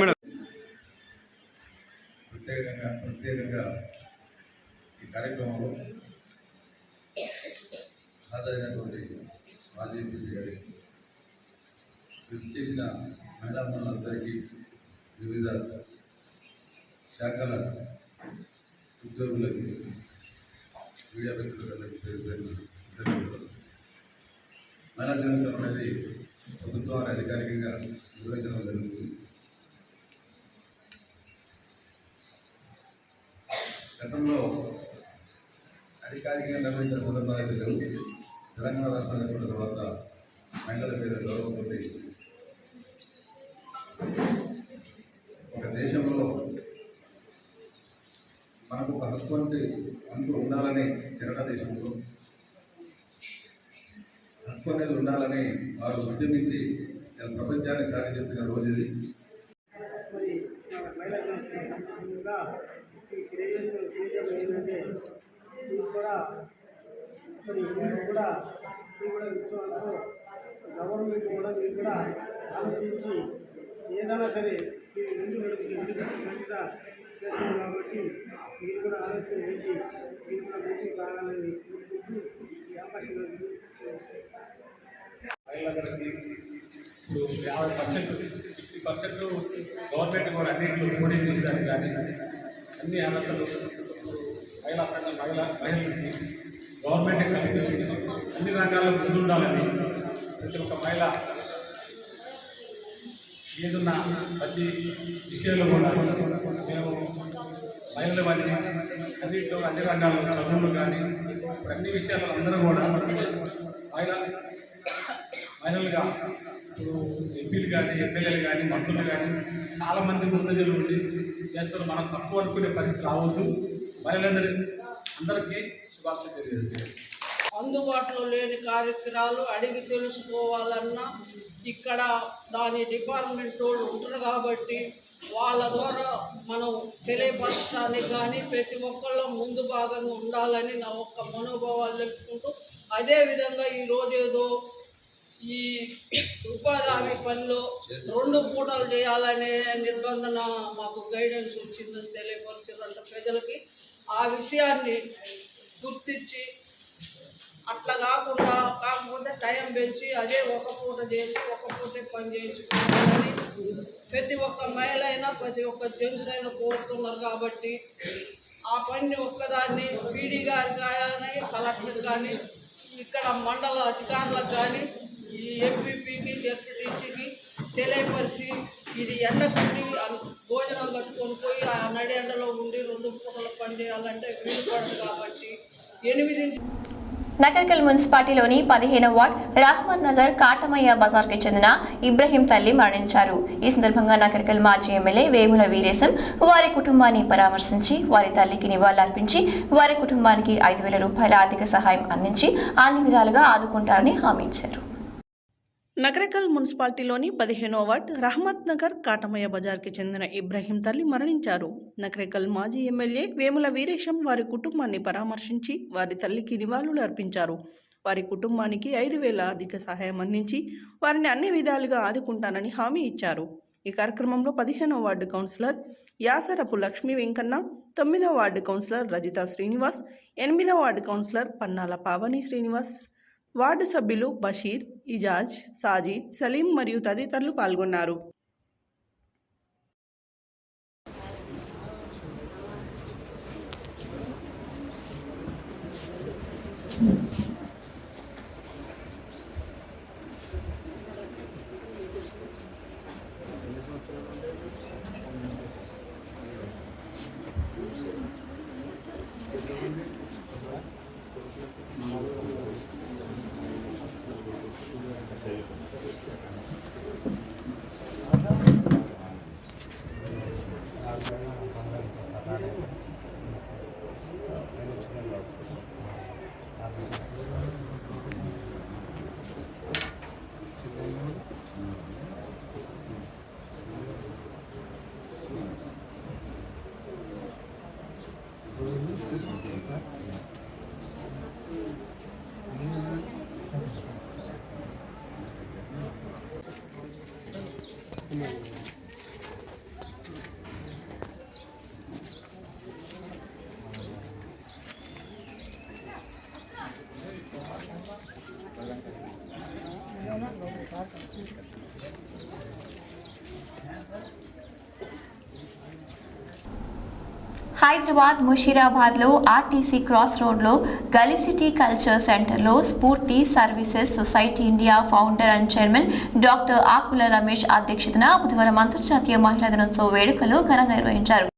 ప్రత్యేకంగా ఈ కార్యక్రమంలో హాజరైనటువంటి మాజీ ఎంపీ గారికి, కృషి చేసిన మహిళా మనులందరికీ, వివిధ శాఖల ఉద్యోగులకి, మీడియా వ్యక్తులకు పేరు పేరు మహిళా దినోత్సవం అనేది ప్రభుత్వం వారి అధికారికంగా నిర్వహించడం జరుగుతుంది. గతంలో అధికారికంగా నిర్వహించిన సందర్భాలు లేవు. తెలంగాణ రాష్ట్రం ఏర్పడిన తర్వాత మహిళల మీద గౌరవంతో ఒక దేశంలో మనకు ఒక హక్కు ఉండాలని కెనడా దేశంలో హక్కు అనేది ఉండాలని వారు ఉద్యమించి ప్రపంచాన్ని సారి చెప్పిన రోజు ఇది. మరి మహిళా ఈ క్రియేషన్ ఏంటంటే ఇది కూడా మరి కూడా ఇంతవరకు గవర్నమెంట్ కూడా మీరు కూడా ఆలోచించి ఏదైనా సరే మీరు ముందు నడిపించగా చేస్తున్నాం కాబట్టి మీరు కూడా ఆలోచన చేసి మీరు కూడా ముందుకు సాగాలని ఈ అవకాశం మహిళలందరికీ ఇప్పుడు 50%, 50% గవర్నమెంట్ కూడా అన్నింటిలో పోటీ చేసేదానికి కానీ అన్ని అర్హతలు మహిళా సంఘం మహిళలకి గవర్నమెంట్ కల్పించి అన్ని రంగాల్లో ముందుండాలని ప్రతి ఒక్క మహిళ ఏదున్న ప్రతి విషయంలో కూడా మేము మహిళలు అని అన్నింటిలో అన్ని రంగాల్లో చదువులు కానీ అన్ని విషయాల్లో అందరూ కూడా మహిళలుగా ఇప్పుడు ఎంపీలు కానీ ఎమ్మెల్యేలు కానీ మంత్రులు కానీ చాలామంది ముందంజలు ఉండి చేస్తారు. మనం తక్కువ అనుకునే పరిస్థితి రావద్దు. అందరికీ శుభాకాంక్షలు తెలియజేస్తారు. అందుబాటులో లేని కార్యక్రమాలు అడిగి తెలుసుకోవాలన్నా ఇక్కడ దాని డిపార్ట్మెంట్ వాళ్ళు ఉంటారు కాబట్టి వాళ్ళ ద్వారా మనం తెలియపరచడానికి కానీ ప్రతి ఒక్కళ్ళు ముందు భాగంగా ఉండాలని నా ఒక్క మనోభావాలు తెలుపుకుంటూ, అదేవిధంగా ఈరోజు ఏదో ఈ ఉపాధి హామీ పనిలో 2 పూటలు చేయాలనే నిర్బంధన మాకు గైడెన్స్ వచ్చిందని తెలియపరిచారంట ప్రజలకి. ఆ విషయాన్ని గుర్తించి అట్లా కాకపోతే టైం పెంచి అదే ఒక పూట చేసి ఒక పూటే పని చేయించుకోవాలని ప్రతి ఒక్క మహిళ అయినా ప్రతి ఒక్క జెంట్స్ అయినా కోరుతున్నారు. కాబట్టి ఆ పని ఒక్కదాన్ని పీడీ గారు కానీ కలెక్టర్ కానీ ఇక్కడ మండల అధికారులకు కానీ ఈ ఎంపీపీకి జెడ్పీటీసీకి తెలియపరిచి ఇది ఎండకుండి భోజనం కట్టుకొని పోయి ఆ నడి ఎండలో ఉండి 2 పూటలు పని చేయాలంటే వీలు పడదు. కాబట్టి 8 నకరికల్ మున్సిపాలిటీలోని 15వ వార్డ్ రహమత్ నగర్ కాటమయ్య బజార్కి చెందిన ఇబ్రహీం తల్లి మరణించారు. ఈ సందర్భంగా నకరికల్ మాజీ ఎమ్మెల్యే వేముల వీరేశం వారి కుటుంబాన్ని పరామర్శించి వారి తల్లికి నివాళులర్పించి వారి కుటుంబానికి 5,000 రూపాయల ఆర్థిక సహాయం అందించి అన్ని విధాలుగా ఆదుకుంటారని హామీ ఇచ్చారు. నకరికల్ మున్సిపాలిటీలోని 15వ వార్డ్ రహమత్ నగర్ కాటమయ్య బజార్కి చెందిన ఇబ్రహీం తల్లి మరణించారు. నకరికల్ మాజీ ఎమ్మెల్యే వేముల వీరేశం వారి కుటుంబాన్ని పరామర్శించి వారి తల్లికి నివాళులు అర్పించారు. వారి కుటుంబానికి 5,000 ఆర్థిక సహాయం అందించి వారిని అన్ని విధాలుగా ఆదుకుంటానని హామీ ఇచ్చారు. ఈ కార్యక్రమంలో 15వ వార్డు కౌన్సిలర్ యాసరపు లక్ష్మీ వెంకన్న, 9వ వార్డు కౌన్సిలర్ రజితా శ్రీనివాస్, 8వ ward councillor Pannala Pavani Srinivas, ward సభ్యులు బషీర్, ఇజాజ్, సాజిద్, సలీం మరియు తదితరులు పాల్గొన్నారు. హైదరాబాద్ ముషీరాబాద్లో ఆర్టీసీ క్రాస్ రోడ్లో గలిసిటీ కల్చర్ సెంటర్లో Spoorthi services society India founder and chairman doctor Akula Ramesh అధ్యక్షతన బుధవారం అంతర్జాతీయ మహిళా దినోత్సవ వేడుకలు ఘనంగా నిర్వహించారు.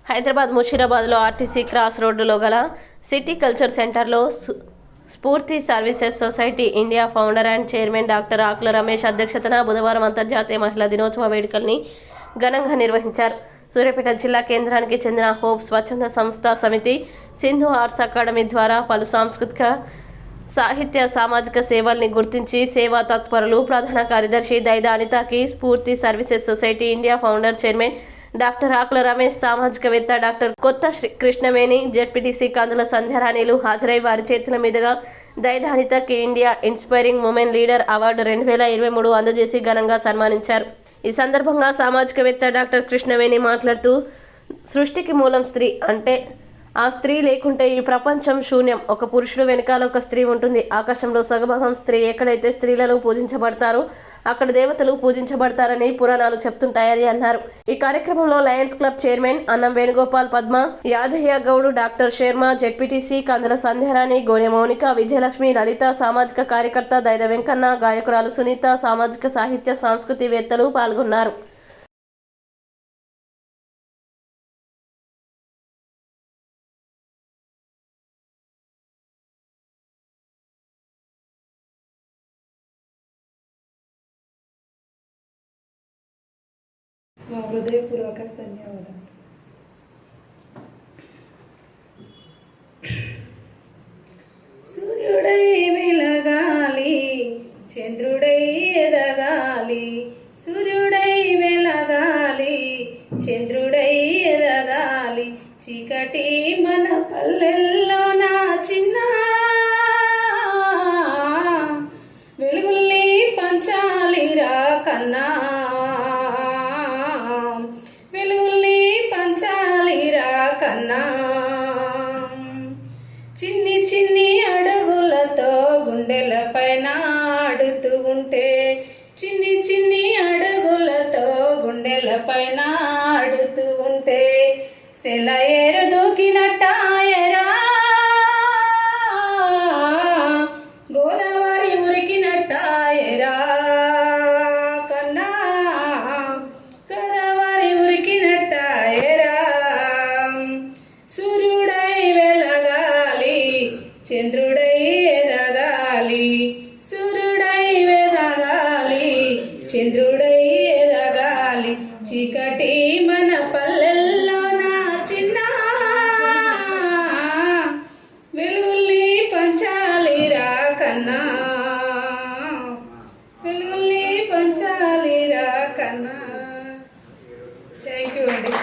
హైదరాబాద్ ముషీరాబాద్లో ఆర్టీసీ క్రాస్ రోడ్డులో గల సిటీ కల్చర్ సెంటర్లో Spoorthi services society India founder and chairman doctor Akula Ramesh అధ్యక్షతన బుధవారం అంతర్జాతీయ మహిళా దినోత్సవ వేడుకల్ని ఘనంగా నిర్వహించారు. సూర్యాపేట జిల్లా కేంద్రానికి చెందిన హోప్ స్వచ్ఛంద సంస్థ సమితి, సింధు ఆర్ట్స్ అకాడమీ ద్వారా పలు సాంస్కృతిక, సాహిత్య, సామాజిక సేవల్ని గుర్తించి సేవా తత్పరులు ప్రధాన కార్యదర్శి దైదా అనితకి Spoorthi services society India founder chairman doctor Akula Ramesh, సామాజికవేత్త డాక్టర్ కొత్త కృష్ణవేణి, జెడ్పీటీసీ కందుల సంధ్యారాణిలు హాజరై వారి చేతుల మీదుగా దైదా అనితకి India inspiring women leader award 2023 అందజేసి ఘనంగా సన్మానించారు. ఈ సందర్భంగా సామాజికవేత్త డాక్టర్ కృష్ణవేణి మాట్లాడుతూ, సృష్టికి మూలం స్త్రీ, అంటే ఆ స్త్రీ లేకుంటే ఈ ప్రపంచం శూన్యం. ఒక పురుషుడు వెనకాల ఒక స్త్రీ ఉంటుంది. ఆకాశంలో సగభాగం స్త్రీ. ఎక్కడైతే స్త్రీలను పూజించబడతారో అక్కడ దేవతలు పూజించబడతారని పురాణాలు చెప్తుంటాయని అన్నారు. ఈ కార్యక్రమంలో లయన్స్ క్లబ్ చైర్మన్ అన్నం వేణుగోపాల్, పద్మ, యాదయ్య గౌడ్, డాక్టర్ శర్మ, జెడ్పీటీసీ కందుల సంధ్యారాణి, గోనె మౌనిక, విజయలక్ష్మి, లలిత, సామాజిక కార్యకర్త దైద వెంకన్న, గాయకురాలు సునీత, సామాజిక సాహిత్య సంస్కృతివేత్తలు పాల్గొన్నారు. మా హృదయపూర్వక ధన్యవాదాలు. సూర్యుడై వెలగాలి, చంద్రుడై ఎదగాలి, సూర్యుడై వెలగాలి, చంద్రుడై ఎదగాలి, చీకటి మన పల్లెల్లో నా చిన్న వెలుగుల్ని పంచాలిరా కన్నా, చిన్ని చిన్ని అడుగులతో గుండెలపైన ఆడుతూ ఉంటే, చిన్ని చిన్ని అడుగులతో గుండెలపైన ఆడుతూ ఉంటే, సెలయేరు దూకినట్టాయరా, గోదావరి ఉరికినట్టాయరా కన్నా, గోదావరి ఉరికినట్టాయరా. సూర్యుడై వెలగాలి, చంద్రుడై ఎదగాలి, సూర్యుడై వెలగాలి, చంద్రుడై ఎదగాలి, చీకటి మన పల్లెల్లో నా చిన్న వెలుగుల్ని పంచాలిరా కన్నా, వెలుగుల్ని పంచాలిరా కన్నా. థ్యాంక్ యూ అండి.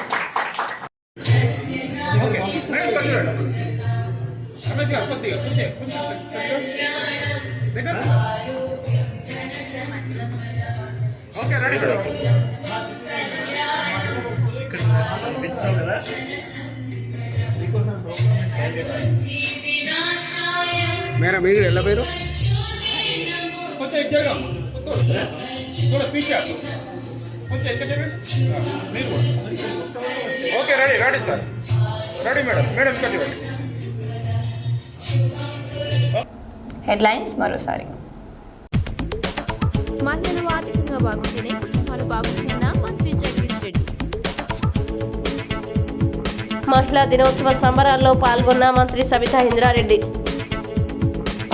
ఓకే, రెడీ మేడం, మీరు ఎలా పేరు కొంచెం ఎక్కడ okay, ready ready sir, ready madam, madam ఇక్కడ హెడ్లైన్స్ మరోసారి. మహిళలు ఆర్థికంగా బాగుంటేనే కుటుంబాలు బాగుంటుందన్న మంత్రి జగదీష్ రెడ్డి. మహిళా దినోత్సవ సంబరాల్లో పాల్గొన్న మంత్రి సబితా ఇంద్రారెడ్డి.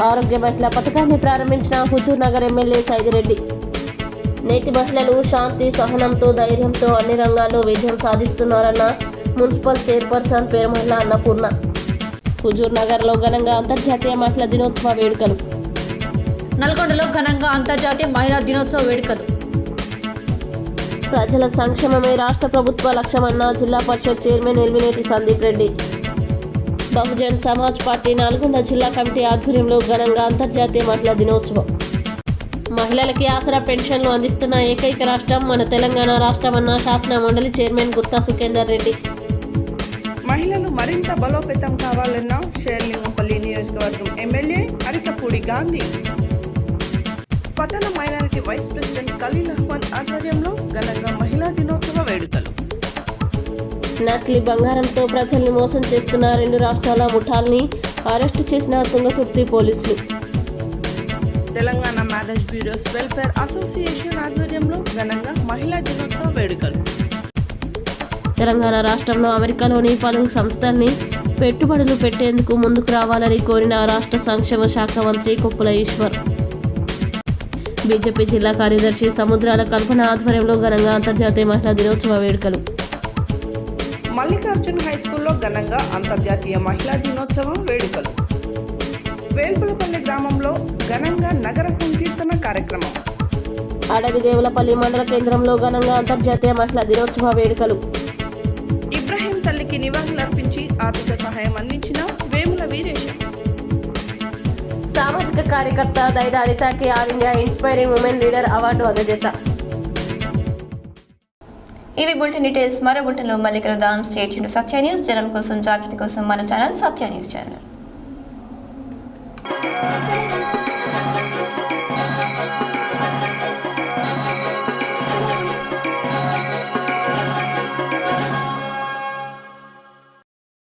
ఆరోగ్య మహిళా పథకాన్ని ప్రారంభించిన హుజూర్ నగర్ ఎమ్మెల్యే సైదిరెడ్డి. నేటి మహిళలు శాంతి, సహనంతో, ధైర్యంతో అన్ని రంగాల్లో విజయం సాధిస్తున్నారన్న మున్సిపల్ చైర్పర్సన్ పేరుమహిళ అన్నపూర్ణ. హుజూర్ నగర్లో ఘనంగా అంతర్జాతీయ మహిళా దినోత్సవ వేడుకలు. నల్గొండలో ఘనంగా అంతర్జాతీయ మహిళా దినోత్సవ వేడుకలు. ప్రజల సంక్షేమమే రాష్ట్ర ప్రభుత్వ లక్ష్యమన్న జిల్లా పరిషత్ చైర్మన్ ఎల్వినేటి సందీప్ రెడ్డి. బహుజన్ సమాజ్ పార్టీ నల్గొండ జిల్లా కమిటీ ఆధ్వర్యంలో ఘనంగా అంతర్జాతీయ మహిళా దినోత్సవం. మహిళలకి ఆసరా పెన్షన్లు అందిస్తున్న ఏకైక రాష్ట్రం మన తెలంగాణ రాష్ట్రమన్న శాసన మండలి చైర్మన్ గుత్తా సుఖేందర్ రెడ్డి. మహిళలు మరింత బలోపేతం కావాలన్న షేర్లింగంపల్లి నియోజకవర్గం ఎమ్మెల్యే అరికపూడి గాంధీ. పట్టణ minority vice president Khalil Ahmed ఆధ్వర్యంలో ఘనంగా మహిళా దినోత్సవ వేడుకలు. నకిలీ బంగారంతో ప్రజల్ని మోసం చేస్తున్న 2 రాష్ట్రాల ముఠాల్ని అరెస్టు చేసిన తుంగతుర్తి పోలీసులు. Telangana marriage bureaus welfare association ఆధ్వర్యంలో ఘనంగా మహిళా దినోత్సవ వేడుకలు. తెలంగాణ రాష్ట్రంలో అమెరికాలోని పలు సంస్థల్ని పెట్టుబడులు పెట్టేందుకు ముందుకు రావాలని కోరిన రాష్ట్ర సంక్షేమ శాఖ మంత్రి కొప్పుల ఈశ్వర్. బీజేపీ జిల్లా కార్యదర్శి సముద్రాల కల్పన ఆధ్వర్యంలో ఘనంగా అంతర్జాతీయ మహిళా దినోత్సవ వేడుకలు. మల్లికార్జున్ హై స్కూల్లో ఘనంగా అంతర్జాతీయ మహిళా దినోత్సవం వేడుకలు. వేల్పులపల్లి గ్రామంలో ఘనంగా నగర సంకీర్తన కార్యక్రమం. అడవిదేవులపల్లి మండల కేంద్రంలో ఘనంగా అంతర్జాతీయ మహిళా దినోత్సవ వేడుకలు. ఇబ్రాహీం తల్లికి నివాళులర్పించి ఆర్థిక సహాయం అందించిన వేముల వీరేశం. సామాజిక కార్యకర్త దైద అనితకి all India inspiring women leader award అందజేత. ఇవి బులెటిన్ డీటెయిల్స్. మరో బులెటిన్లో మళ్ళీ కలుద్దాం. Stay tuned to Satya news. జనం కోసం జాగృతి కోసం మన ఛానల్ సత్య న్యూస్ ఛానల్.